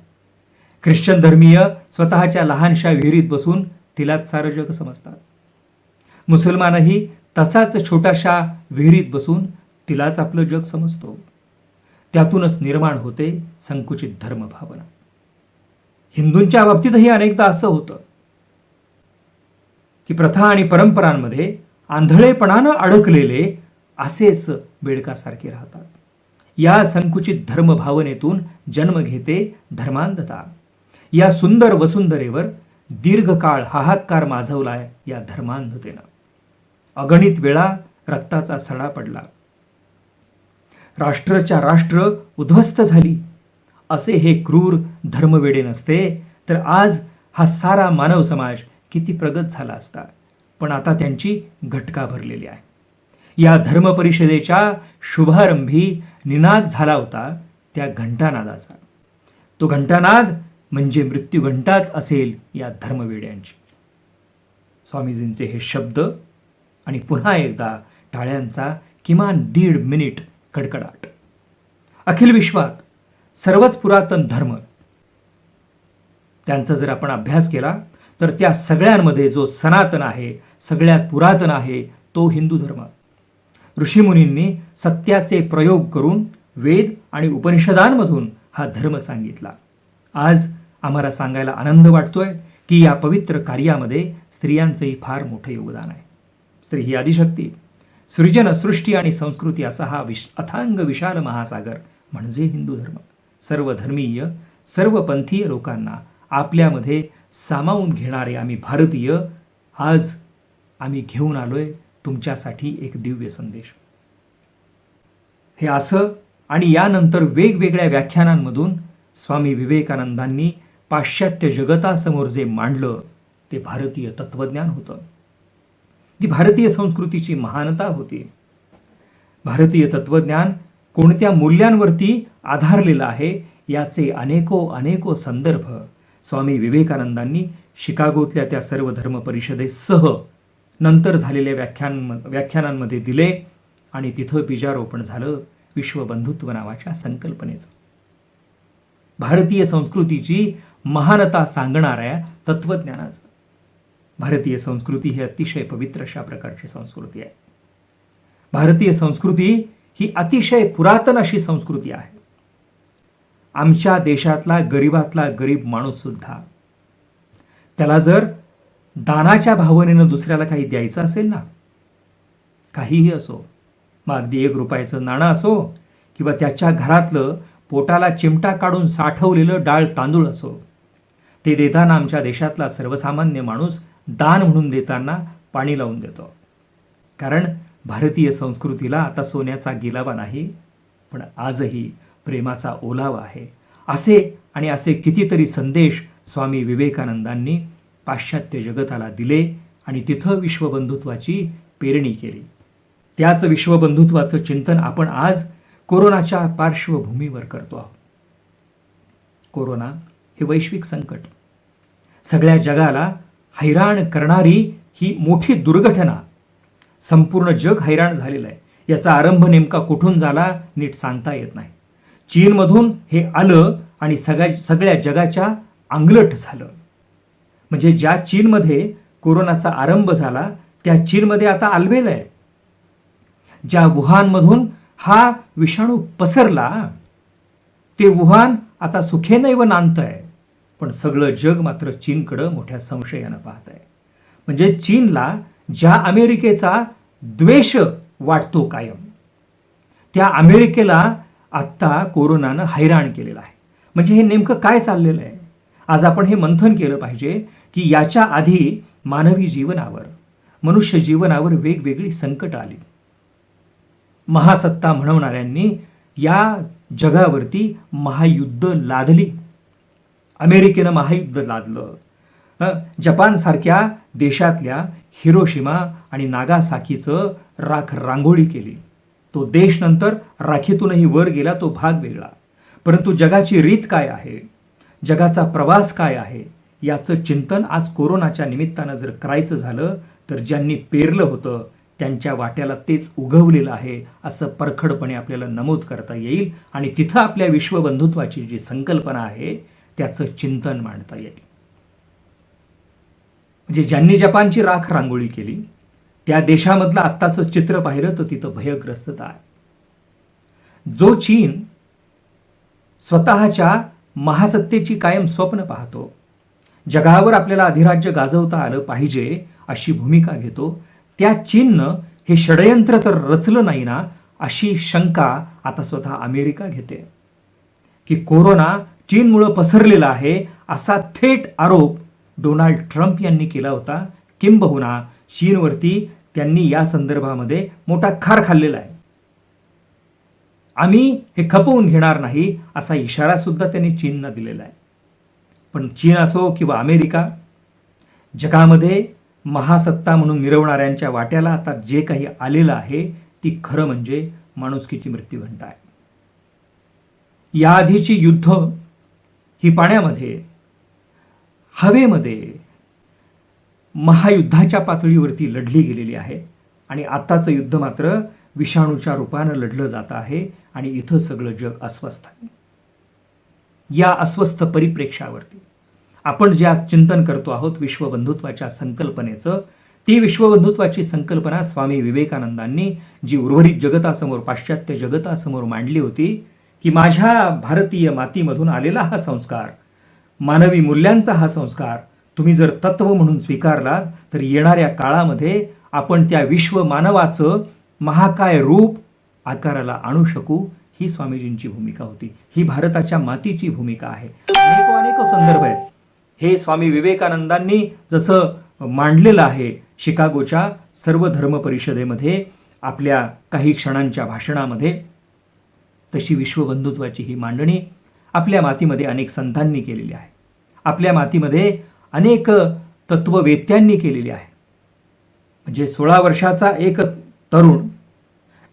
ख्रिश्चन धर्मीय स्वतःच्या लहानशा विहिरीत बसून तिलाच सारं जग समजतात. मुसलमानही तसाच छोट्याशा विहिरीत बसून तिलाच आपलं जग समजतो. त्यातूनच निर्माण होते संकुचित धर्मभावना. हिंदूंच्या बाबतीतही अनेकदा असं होतं की प्रथा आणि परंपरांमध्ये आंधळेपणानं अडकलेले असेच बेडकासारखे राहतात. या संकुचित धर्मभावनेतून जन्म घेते धर्मांधता. या सुंदर वसुंधरेवर दीर्घकाळ हाहाकार माजवलाय या धर्मांधतेनं. अगणित वेळा रक्ताचा सडा पडला. राष्ट्रच्या राष्ट्र उद्ध्वस्त झाली. असे हे क्रूर धर्मवेडे नसते तर आज हा सारा मानव समाज किती प्रगत झाला असता. पण आता त्यांची घटका भरलेली आहे. या धर्म परिषदेच्या शुभारंभी निनाद झाला होता त्या घंटानादाचा. तो घंटानाद म्हणजे मृत्यू घंटाच असेल या धर्मवेड्यांची. स्वामीजींचे हे शब्द आणि पुन्हा एकदा टाळ्यांचा किमान 1.5 मिनिट कडकडाट. अखिल विश्वात सर्वच पुरातन धर्म त्यांचा जर आपण अभ्यास केला तर त्या सगळ्यांमध्ये जो सनातन आहे, सगळ्यात पुरातन आहे, तो हिंदू धर्म. ऋषीमुनींनी सत्याचे प्रयोग करून वेद आणि उपनिषदांमधून हा धर्म सांगितला. आज आम्हाला सांगायला आनंद वाटतोय की या पवित्र कार्यामध्ये स्त्रियांचंही फार मोठं योगदान आहे. स्त्री ही आदिशक्ती, सृजन, सृष्टी आणि संस्कृती असा हा अथांग विशाल महासागर म्हणजे हिंदू धर्म. सर्व धर्मीय, सर्व पंथीय लोकांना आपल्यामध्ये सामावून घेणारे आम्ही भारतीय आज आम्ही घेऊन आलोय तुमच्यासाठी एक दिव्य संदेश. हे असं आणि यानंतर वेगवेगळ्या व्याख्यानांमधून स्वामी विवेकानंदांनी पाश्चात्य जगतासमोर जे मांडलं ते भारतीय तत्वज्ञान होतं. ती भारतीय संस्कृतीची महानता होती. भारतीय तत्वज्ञान कोणत्या मूल्यांवरती आधारलेलं आहे याचे अनेको संदर्भ स्वामी विवेकानंदांनी शिकागोतल्या त्या सर्व धर्म परिषदेसह नंतर झालेल्या व्याख्यानांमध्ये दिले आणि तिथं बीजारोपण झालं विश्वबंधुत्व नावाच्या संकल्पनेचं. भारतीय संस्कृतीची महानता सांगणाऱ्या तत्वज्ञानाचं. भारतीय संस्कृती ही अतिशय पवित्र अशा प्रकारची संस्कृती आहे. भारतीय संस्कृती ही अतिशय पुरातन अशी संस्कृती आहे. आमच्या देशातला गरीबातला गरीब माणूस सुद्धा त्याला जर दानाच्या भावनेनं दुसऱ्याला काही द्यायचं असेल ना, काहीही असो, मग अगदी 1 रुपयाचं नाणं असो किंवा त्याच्या घरातलं पोटाला चिमटा काढून साठवलेलं डाळ तांदूळ असो, ते देताना आमच्या देशातला सर्वसामान्य माणूस दान म्हणून देताना पाणी लावून देतो. कारण भारतीय संस्कृतीला आता सोन्याचा गिलावा नाही, पण आजही प्रेमाचा ओलावा आहे. असे कितीतरी संदेश स्वामी विवेकानंदांनी पाश्चात्य जगताला दिले आणि तिथं विश्वबंधुत्वाची पेरणी केली. त्याच विश्वबंधुत्वाचं चिंतन आपण आज कोरोनाच्या पार्श्वभूमीवर करतो आहोत. कोरोना हे वैश्विक संकट, सगळ्या जगाला हैराण करणारी ही मोठी दुर्घटना. संपूर्ण जग हैराण झालेलं आहे. याचा आरंभ नेमका कुठून झाला नीट सांगता येत नाही. चीनमधून हे आलं आणि सगळ्या जगाच्या अंगलट झालं. म्हणजे ज्या चीनमध्ये कोरोनाचा आरंभ झाला त्या चीनमध्ये आता आलबेल आहे. ज्या वुहानमधून हा विषाणू पसरला ते वुहान आता सुखेनैव नांदतंय, पण सगळं जग मात्र चीनकडं मोठ्या संशयानं पाहत आहे. म्हणजे चीनला ज्या अमेरिकेचा द्वेष वाटतो कायम, त्या अमेरिकेला आत्ता कोरोनानं हैराण केलेलं आहे. म्हणजे हे नेमकं काय चाललेलं आहे? आज आपण हे मंथन केलं पाहिजे की याच्या आधी मानवी जीवनावर, मनुष्य जीवनावर वेगवेगळी संकट आली. महासत्ता म्हणवणाऱ्यांनी या जगावरती महायुद्ध लादली. अमेरिकेनं महायुद्ध लादलं. जपानसारख्या देशातल्या हिरोशिमा आणि नागासाकीचं राख रांगोळी केली. तो देश नंतर राखीतूनही वर गेला, तो भाग वेगळा. परंतु जगाची रीत काय आहे, जगाचा प्रवास काय आहे याचं चिंतन आज कोरोनाच्या निमित्तानं जर करायचं झालं तर ज्यांनी पेरलं होतं त्यांच्या वाट्याला तेच उगवलेलं आहे असं परखडपणे आपल्याला नमूद करता येईल. आणि तिथं आपल्या विश्वबंधुत्वाची जी संकल्पना आहे त्याचं चिंतन मांडता येईल. म्हणजे ज्यांनी जपानची राख रांगोळी केली त्या देशामधलं आत्ताचं चित्र पाहिलं तर तिथं भयग्रस्तता आहे. जो चीन स्वतःच्या महासत्तेची कायम स्वप्न पाहतो, जगावर आपल्याला अधिराज्य गाजवता आलं पाहिजे अशी भूमिका घेतो, त्या चीननं हे षडयंत्र तर रचलं नाही ना अशी शंका आता स्वतः अमेरिका घेते की कोरोना चीनमुळं पसरलेला आहे असा थेट आरोप डोनाल्ड ट्रम्प यांनी केला होता. किंबहुना चीनवरती त्यांनी या संदर्भामध्ये मोठा खार खाल्लेला आहे. आम्ही हे खपवून घेणार नाही असा इशारा सुद्धा त्यांनी चीनला दिलेला आहे. पण चीन असो किंवा अमेरिका, जगामध्ये महासत्ता म्हणून मिरवणाऱ्यांच्या वाट्याला आता जे काही आलेलं आहे ती खरं म्हणजे माणुसकीची मृत्यूघंटा आहे. याआधीची युद्ध ही पाण्यामध्ये, हवेमध्ये, महायुद्धाच्या पातळीवरती लढली गेलेली आहे आणि आताचं युद्ध मात्र विषाणूच्या रूपानं लढलं जात आहे आणि इथं सगळं जग अस्वस्थ आहे. या अस्वस्थ परिप्रेक्षावरती आपण जे आज चिंतन करतो आहोत विश्वबंधुत्वाच्या संकल्पनेचं, ती विश्वबंधुत्वाची संकल्पना स्वामी विवेकानंदांनी जी उर्वरित जगतासमोर, पाश्चात्य जगतासमोर मांडली होती की माझ्या भारतीय मातीमधून आलेला हा संस्कार, मानवी मूल्यांचा हा संस्कार तुम्ही जर तत्व म्हणून स्वीकारलात तर येणाऱ्या काळामध्ये आपण त्या विश्व मानवाचं महाकाय रूप आकाराला आणू शकू. ही स्वामीजींची भूमिका होती. ही भारताच्या मातीची भूमिका आहे. अनेक संदर्भ आहेत. हे स्वामी विवेकानंदांनी जसं मांडलेलं आहे शिकागोच्या सर्व धर्म परिषदेमध्ये आपल्या काही क्षणांच्या भाषणामध्ये, तशी विश्वबंधुत्वाची ही मांडणी आपल्या मातीमध्ये अनेक संतांनी केलेली आहे. आपल्या मातीमध्ये अनेक तत्ववेत्यांनी केलेली आहे. म्हणजे 16 वर्षाचा एक तरुण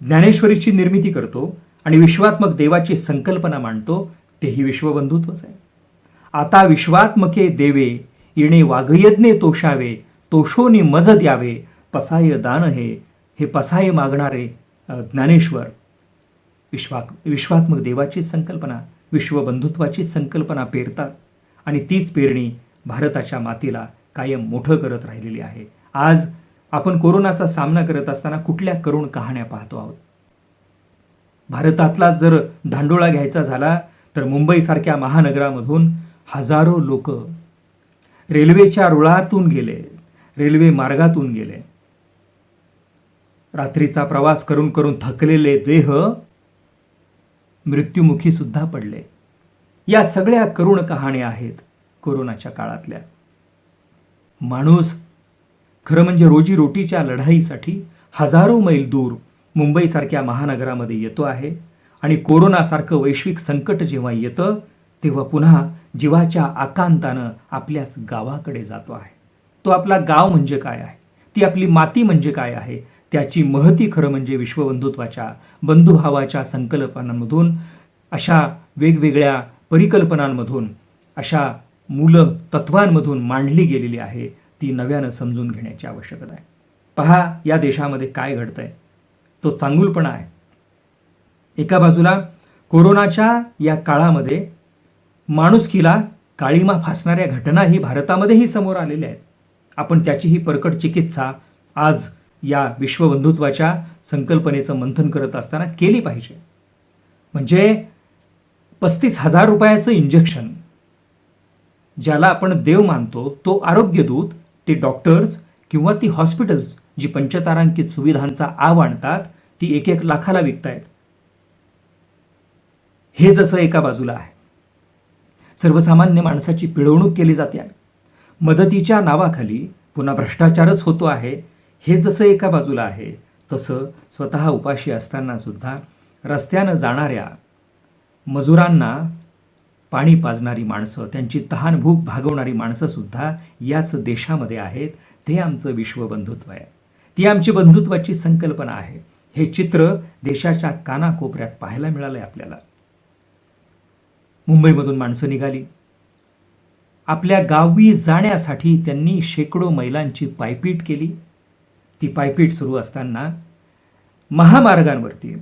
ज्ञानेश्वरीची निर्मिती करतो आणि विश्वात्मक देवाची संकल्पना मांडतो, तेही विश्वबंधुत्वच आहे. आता विश्वात्मके देवे येणे वाघयज्ञे तोषावे, तोषोनी मज द्यावे, पसाय दान हे पसाय मागणारे ज्ञानेश्वर विश्वात्मक देवाची संकल्पना, विश्वबंधुत्वाची संकल्पना पेरतात आणि तीच पेरणी भारताच्या मातीला कायम मोठं करत राहिलेली आहे. आज आपण कोरोनाचा सामना करत असताना कुठल्या करुण कहाण्या पाहतो आहोत. भारतातला जर धांडोळा घ्यायचा झाला तर मुंबईसारख्या महानगरामधून हजारो लोक रेल्वेच्या रुळातून गेले, रेल्वे मार्गातून गेले. रात्रीचा प्रवास करून करून थकलेले देह मृत्युमुखी सुद्धा पडले. या सगळ्या करुण कहाण्या आहेत कोरोनाच्या काळातल्या. माणूस खरं म्हणजे रोजीरोटीच्या लढाईसाठी हजारो मैल दूर मुंबईसारख्या महानगरामध्ये येतो आहे आणि कोरोनासारखं वैश्विक संकट जेव्हा येतं तेव्हा पुन्हा जीवाच्या आकांतानं आपल्याच गावाकडे जातो आहे. तो आपला गाव म्हणजे काय आहे, ती आपली माती म्हणजे काय आहे, त्याची महती खरं म्हणजे विश्वबंधुत्वाच्या, बंधुभावाच्या संकल्पनांमधून, अशा वेगवेगळ्या परिकल्पनांमधून, अशा मूल तत्वांमधून मांडली गेलेली आहे. ती नव्यानं समजून घेण्याची आवश्यकता आहे. पहा या देशामध्ये काय घडतंय, तो चांगुलपणा आहे. एका बाजूला कोरोनाच्या या काळामध्ये माणुसकीला काळीमा फासणाऱ्या घटनाही भारतामध्येही समोर आलेल्या आहेत. आपण त्याचीही परकट चिकित्सा आज या विश्वबंधुत्वाच्या संकल्पनेचं मंथन करत असताना केली पाहिजे. म्हणजे 35,000 रुपयाचं इंजेक्शन, ज्याला आपण देव मानतो, तो आरोग्यदूत, ते डॉक्टर्स किंवा ती हॉस्पिटल्स जी पंचतारांकित सुविधांचा आव आणतात, ती 1-1 लाखाला विकतायत. हे जसं एका बाजूला आहे, सर्वसामान्य माणसाची पिळवणूक केली जाते, मदतीच्या नावाखाली पुन्हा भ्रष्टाचारच होतो आहे, हे जसं एका बाजूला आहे, तसं स्वतः उपाशी असताना सुद्धा रस्त्यानं जाणाऱ्या मजुरांना पाणी पाजणारी माणसं, त्यांची तहान भूक भागवणारी माणसं सुद्धा याच देशामध्ये आहेत. ते आमचं विश्वबंधुत्व आहे, ती आमची बंधुत्वाची संकल्पना आहे. हे चित्र देशाच्या कानाकोपऱ्यात पाहायला मिळालंय आपल्याला. मुंबईमधून माणसं निघाली, आपल्या गावी जाण्यासाठी त्यांनी शेकडो मैलांची पायपीट केली. ती पायपीट सुरू असताना महामार्गांवरती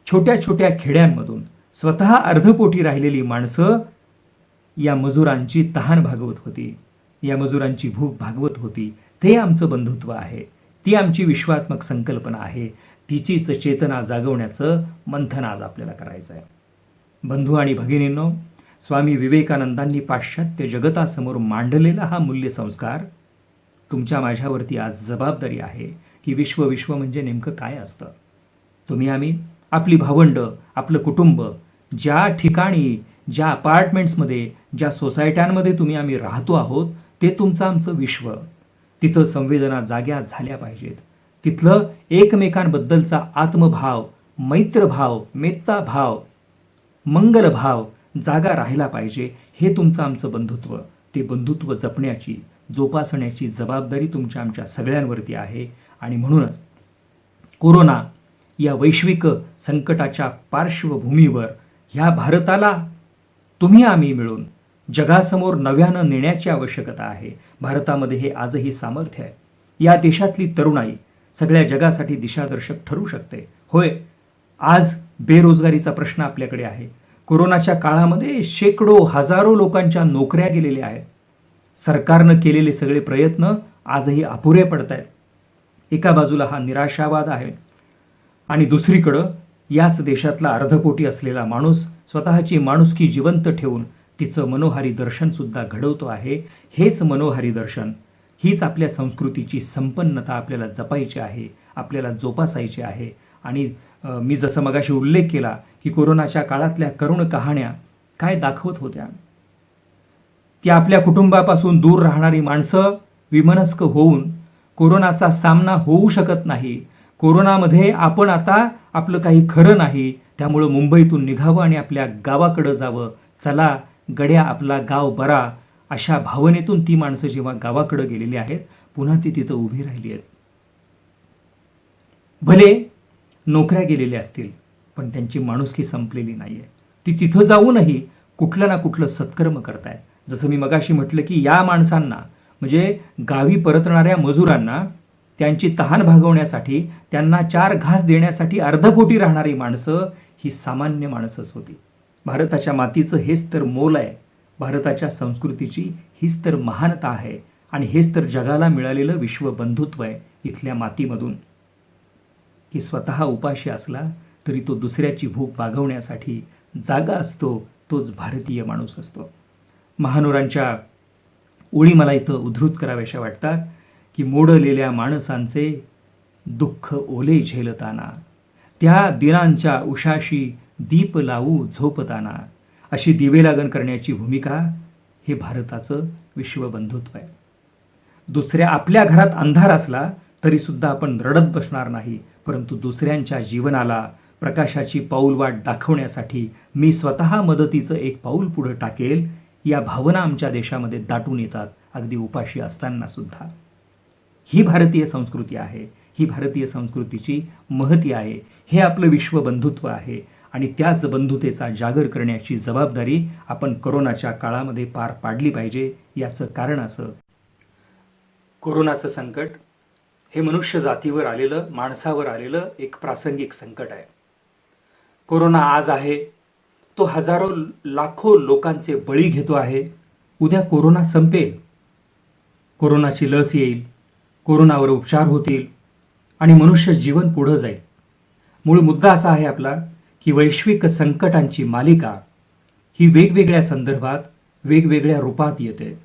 छोट्या छोट्या खेड्यांमधून स्वतः अर्धपोटी राहिलेली माणसं या मजुरांची तहान भागवत होती, या मजुरांची भूक भागवत होती. ते आमचं बंधुत्व आहे, ती आमची विश्वात्मक संकल्पना आहे. तिचीच चेतना जागवण्याचं मंथन आज आपल्याला करायचं आहे. बंधू आणि भगिनींनो, स्वामी विवेकानंदांनी पाश्चात्य जगतासमोर मांडलेला हा मूल्य संस्कार तुमच्या माझ्यावरती आज जबाबदारी आहे की विश्व म्हणजे नेमकं काय असतं. तुम्ही आम्ही, आपली भावंड, आपलं कुटुंब, ज्या ठिकाणी, ज्या अपार्टमेंट्समध्ये, ज्या सोसायट्यांमध्ये तुम्ही आम्ही राहतो आहोत, ते तुमचं आमचं विश्व. तिथं संवेदना जाग्या झाल्या पाहिजेत. तिथलं एकमेकांबद्दलचा आत्मभाव, मैत्रभाव, मेत्ताभाव, मंगलभाव जागा राहिला पाहिजे. हे तुमचं आमचं बंधुत्व, ते बंधुत्व जपण्याची, जोपासण्याची जबाबदारी तुमच्या आमच्या सगळ्यांवरती आहे. आणि म्हणूनच कोरोना या वैश्विक संकटाच्या पार्श्वभूमीवर ह्या भारताला तुम्ही आम्ही मिळून जगासमोर नव्यानं नेण्याची आवश्यकता आहे. भारतामध्ये हे आजही सामर्थ्य आहे. या देशातली तरुणाई सगळ्या जगासाठी दिशादर्शक ठरू शकते. होय, आज बेरोजगारीचा प्रश्न आपल्याकडे आहे. कोरोनाच्या काळामध्ये शेकडो हजारो लोकांच्या नोकऱ्या गेलेल्या आहेत. सरकारनं केलेले सगळे प्रयत्न आजही अपुरे पडत आहेत. एका बाजूला हा निराशावाद आहे आणि दुसरीकडं याच देशातला अर्धपोटी असलेला माणूस स्वतःची माणुसकी जिवंत ठेवून तिचं मनोहारी दर्शनसुद्धा घडवतो आहे. हेच मनोहारी दर्शन, हीच आपल्या संस्कृतीची संपन्नता आपल्याला जपायची आहे, आपल्याला जोपासायची आहे. आणि मी जसं मगाशी उल्लेख केला की कोरोनाच्या काळातल्या करुण कहाण्या काय दाखवत होत्या की आपल्या कुटुंबापासून दूर राहणारी माणसं विमनस्क होऊन कोरोनाचा सामना होऊ शकत नाही. कोरोनामध्ये आपण आता आपलं काही खरं नाही, त्यामुळं मुंबईतून निघावं आणि आपल्या गावाकडं जावं. चला गड्या आपला गाव बरा, अशा भावनेतून ती माणसं जेव्हा गावाकडं गेलेली आहेत, पुन्हा ती तिथं उभी राहिली आहेत. भले नोकऱ्या गेलेल्या असतील, पण त्यांची माणुसकी संपलेली नाहीये. ती तिथं जाऊनही कुठलं ना कुठलं सत्कर्म करतायत. जसं मी मगाशी म्हटलं की या माणसांना म्हणजे गावी परतणाऱ्या मजुरांना त्यांची तहान भागवण्यासाठी, त्यांना 4 घास देण्यासाठी अर्धपोटी राहणारी माणसं ही सामान्य माणसंच होती. भारताच्या मातीचं हेच तर मोल आहे. भारताच्या संस्कृतीची हीच तर महानता आहे आणि हेच तर जगाला मिळालेलं विश्वबंधुत्व आहे इथल्या मातीमधून, की स्वतः उपाशी असला तरी तो दुसऱ्याची भूक भागवण्यासाठी जागा असतो. तोच भारतीय माणूस असतो. महानुरांच्या ओळी मला इथं उद्धृत कराव्याशा वाटतात की मोडलेल्या माणसांचे दुःख ओले झेलताना, त्या दिनांच्या उशाशी दीप लावू झोपताना, अशी दिवेलागण करण्याची भूमिका हे भारताचं विश्वबंधुत्व आहे. दुसऱ्या आपल्या घरात अंधार असला तरी सुद्धा आपण रडत बसणार नाही, परंतु दुसऱ्यांच्या जीवनाला प्रकाशाची पाऊलवाट दाखवण्यासाठी मी स्वतः मदतीचं एक पाऊल पुढे टाकेल, या भावना आमच्या देशामध्ये दाटून येतात अगदी उपाशी असताना सुद्धा. ही भारतीय संस्कृती आहे. ही भारतीय संस्कृतीची महती आहे. हे आपलं विश्वबंधुत्व आहे आणि त्याच बंधुतेचा जागर करण्याची जबाबदारी आपण कोरोनाच्या काळामध्ये पार पाडली पाहिजे. याचं कारण असं, कोरोनाचं संकट हे मनुष्य जातीवर आलेलं, माणसावर आलेलं एक प्रासंगिक संकट आहे. कोरोना आज आहे, तो हजारो लाखो लोकांचे बळी घेतो आहे. उद्या कोरोना संपेल, कोरोनाची लस येईल, कोरोनावर उपचार होतील आणि मनुष्य जीवन पुढं जाईल. मूळ मुद्दा असा आहे आपला की वैश्विक संकटांची मालिका ही वेगवेगळ्या संदर्भात, वेगवेगळ्या रूपात येते.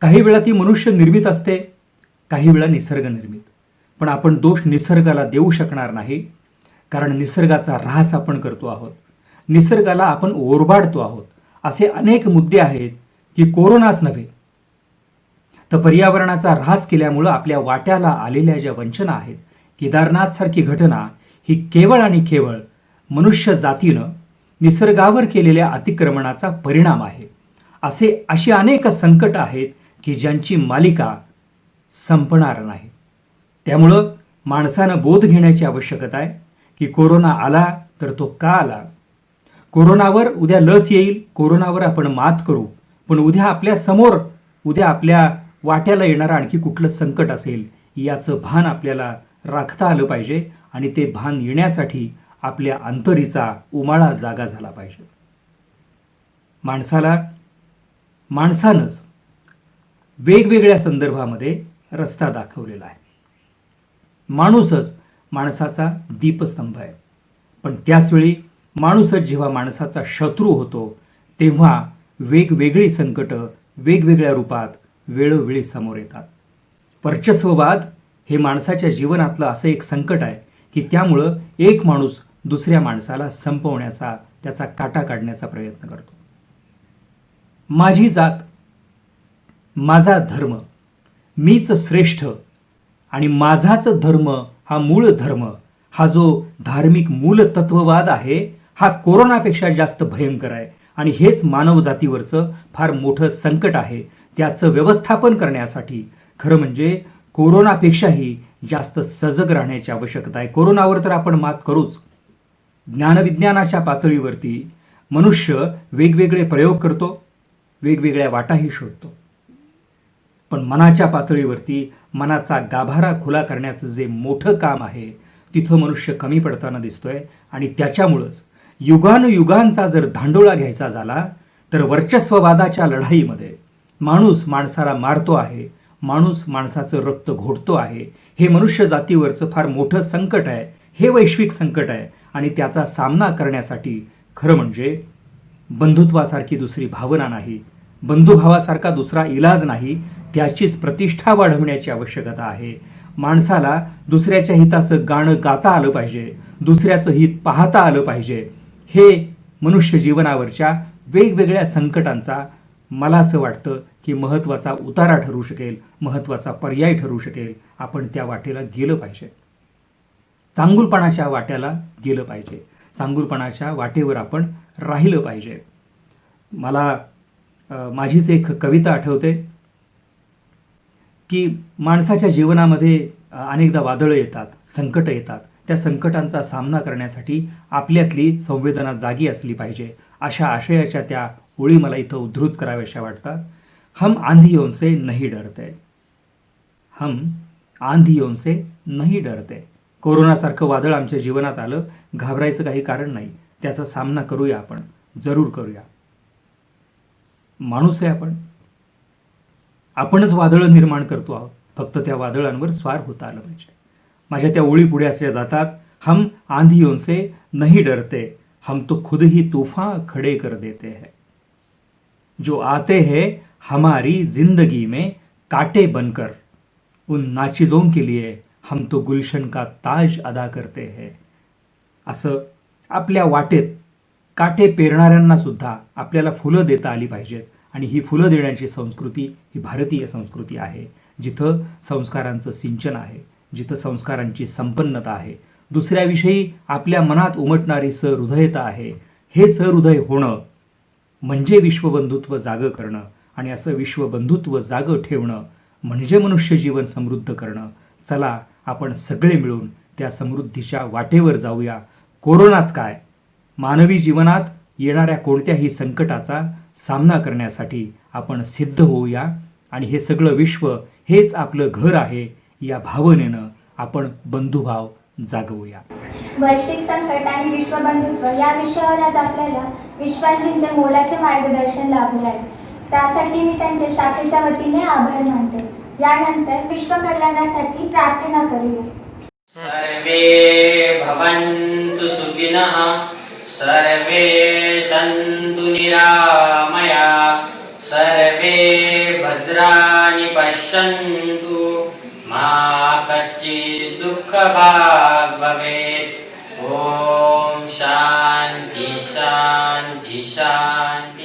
काही वेळा ती मनुष्य निर्मित असते, काही वेळा निसर्ग निर्मित. पण आपण दोष निसर्गाला देऊ शकणार नाही, कारण निसर्गाचा ऱ्हास आपण करतो आहोत, निसर्गाला आपण ओरबाडतो आहोत. असे अनेक मुद्दे आहेत की कोरोनाच नव्हे तर पर्यावरणाचा ऱ्हास केल्यामुळं आपल्या वाट्याला आलेल्या ज्या वंचना आहेत, केदारनाथसारखी घटना ही केवळ आणि केवळ मनुष्य जातीनं निसर्गावर केलेल्या अतिक्रमणाचा परिणाम आहे. अशी अनेक संकट आहेत की ज्यांची मालिका संपणार नाही. त्यामुळं माणसानं बोध घेण्याची आवश्यकता आहे की कोरोना आला तर तो का आला. कोरोनावर उद्या लस येईल, कोरोनावर आपण मात करू, पण उद्या आपल्या समोर, उद्या आपल्या वाट्याला येणारं आणखी कुठलं संकट असेल याचं भान आपल्याला राखता आलं पाहिजे आणि ते भान येण्यासाठी आपल्या अंतरीचा उमाळा जागा झाला पाहिजे. माणसानंच वेगवेगळ्या संदर्भामध्ये रस्ता दाखवलेला आहे. माणूसच माणसाचा दीपस्तंभ आहे, पण त्याचवेळी माणूसच जेव्हा माणसाचा शत्रू होतो तेव्हा वेगवेगळी संकटं वेगवेगळ्या रूपात वेळोवेळी समोर येतात. वर्चस्ववाद हे माणसाच्या जीवनातलं असं एक संकट आहे की त्यामुळं एक माणूस दुसऱ्या माणसाला संपवण्याचा, त्याचा काटा काढण्याचा प्रयत्न करतो. माझी जात, माझा धर्म, मीच श्रेष्ठ आणि माझाच धर्म हा मूळ धर्म, हा जो धार्मिक मूलतत्ववाद आहे हा कोरोनापेक्षा जास्त भयंकर आहे आणि हेच मानव जातीवरचं फार मोठं संकट आहे. त्याचं व्यवस्थापन करण्यासाठी खरं म्हणजे कोरोनापेक्षाही जास्त सजग राहण्याची आवश्यकता आहे. कोरोनावर तर आपण मात करूच. ज्ञानविज्ञानाच्या पातळीवरती मनुष्य वेगवेगळे प्रयोग करतो, वेगवेगळ्या वाटाही शोधतो. पण मनाच्या पातळीवरती मनाचा गाभारा खुला करण्याचं जे मोठं काम आहे तिथं मनुष्य कमी पडताना दिसतोय. आणि त्याच्यामुळंच युगानुयुगांचा जर धांडोळा घ्यायचा झाला तर वर्चस्ववादाच्या लढाईमध्ये माणूस माणसाला मारतो आहे, माणूस माणसाचं रक्त घोटतो आहे. हे मनुष्य जातीवरचं फार मोठं संकट आहे, हे वैश्विक संकट आहे. आणि त्याचा सामना करण्यासाठी खरं म्हणजे बंधुत्वासारखी दुसरी भावना नाही, बंधुभावासारखा दुसरा इलाज नाही, त्याचीच प्रतिष्ठा वाढवण्याची आवश्यकता आहे. माणसाला दुसऱ्याच्या हिताचं गाणं गाता आलं पाहिजे, दुसऱ्याचं हित पाहता आलं पाहिजे. हे मनुष्य जीवनावरच्या वेगवेगळ्या संकटांचा मला असं वाटतं की महत्त्वाचा उतारा ठरू शकेल, महत्त्वाचा पर्याय ठरू शकेल. आपण त्या वाटेला गेलं पाहिजे, चांगुलपणाच्या वाट्याला गेलं पाहिजे, चांगुलपणाच्या वाटेवर आपण राहिलं पाहिजे. मला माझीच एक कविता आठवते की माणसाच्या जीवनामध्ये अनेकदा वादळं येतात, संकटं येतात. त्या संकटांचा सामना करण्यासाठी आपल्यातली संवेदना जागी असली पाहिजे. अशा आशयाच्या त्या ओळी मला इथं उद्धृत कराव्याशा वाटतात. हम आंधियों से नहीं डरते, हम आंधियों से नहीं डरते. कोरोनासारखं वादळ आमच्या जीवनात आलं, घाबरायचं काही कारण नाही. त्याचा सामना करूया, आपण जरूर करूया. माणूस आहे आपण, आपणच वादळं निर्माण करतो आहोत. फक्त त्या वादळांवर स्वार होता आलं पाहिजे. माझ्या त्या ओळी पुढे असल्या जातात. हम आंधियों से नहीं डरते, हम तो खुद ही तूफान खड़े कर देते हैं. जो आते हैं हमारी जिंदगी में कांटे बनकर, उन नाचीजों के लिए हम तो गुलशन का ताज अदा करते हैं. असं आपल्या वाटेत काटे पेरणाऱ्यांना सुद्धा आपल्याला फुलं देता आली पाहिजेत. आणि ही फुलं देण्याची संस्कृती ही भारतीय संस्कृती आहे, जिथं संस्कारांचं सिंचन आहे, जिथं संस्कारांची संपन्नता आहे, दुसऱ्याविषयी आपल्या मनात उमटणारी सहृदयता आहे. हे सहृदय होणं म्हणजे विश्वबंधुत्व जागं करणं. आणि असं विश्वबंधुत्व जागं ठेवणं म्हणजे मनुष्य जीवन समृद्ध करणं. चला आपण सगळे मिळून त्या समृद्धीच्या वाटेवर जाऊया. कोरोनाच काय, मानवी जीवनात येणाऱ्या कोणत्याही संकटाचा सामना करण्यासाठी आपण सिद्ध होऊया. आणि हे सगळं विश्व हेच आपलं घर आहे या भावनेनं आपण बंधुभाव जागवूया. वैश्विक संकट आणि विश्वबंधुत्व या विषयावर आज आपल्याला विश्वासजींचे मोलाचे मार्गदर्शन लाभले आहे. त्यासाठी मी त्यांच्या शाखेच्या वतीने आभार मानते. यानंतर विश्व कल्याणासाठी प्रार्थना करूया. सर्वे भवन्तु सुखिनः, सर्वे सन्तु निरामया, सर्वे भद्राणि पश्यन्तु, मा कश्चित् दुःखभाग् भवेत्. ॐ शान्ति शान्ति शान्ति.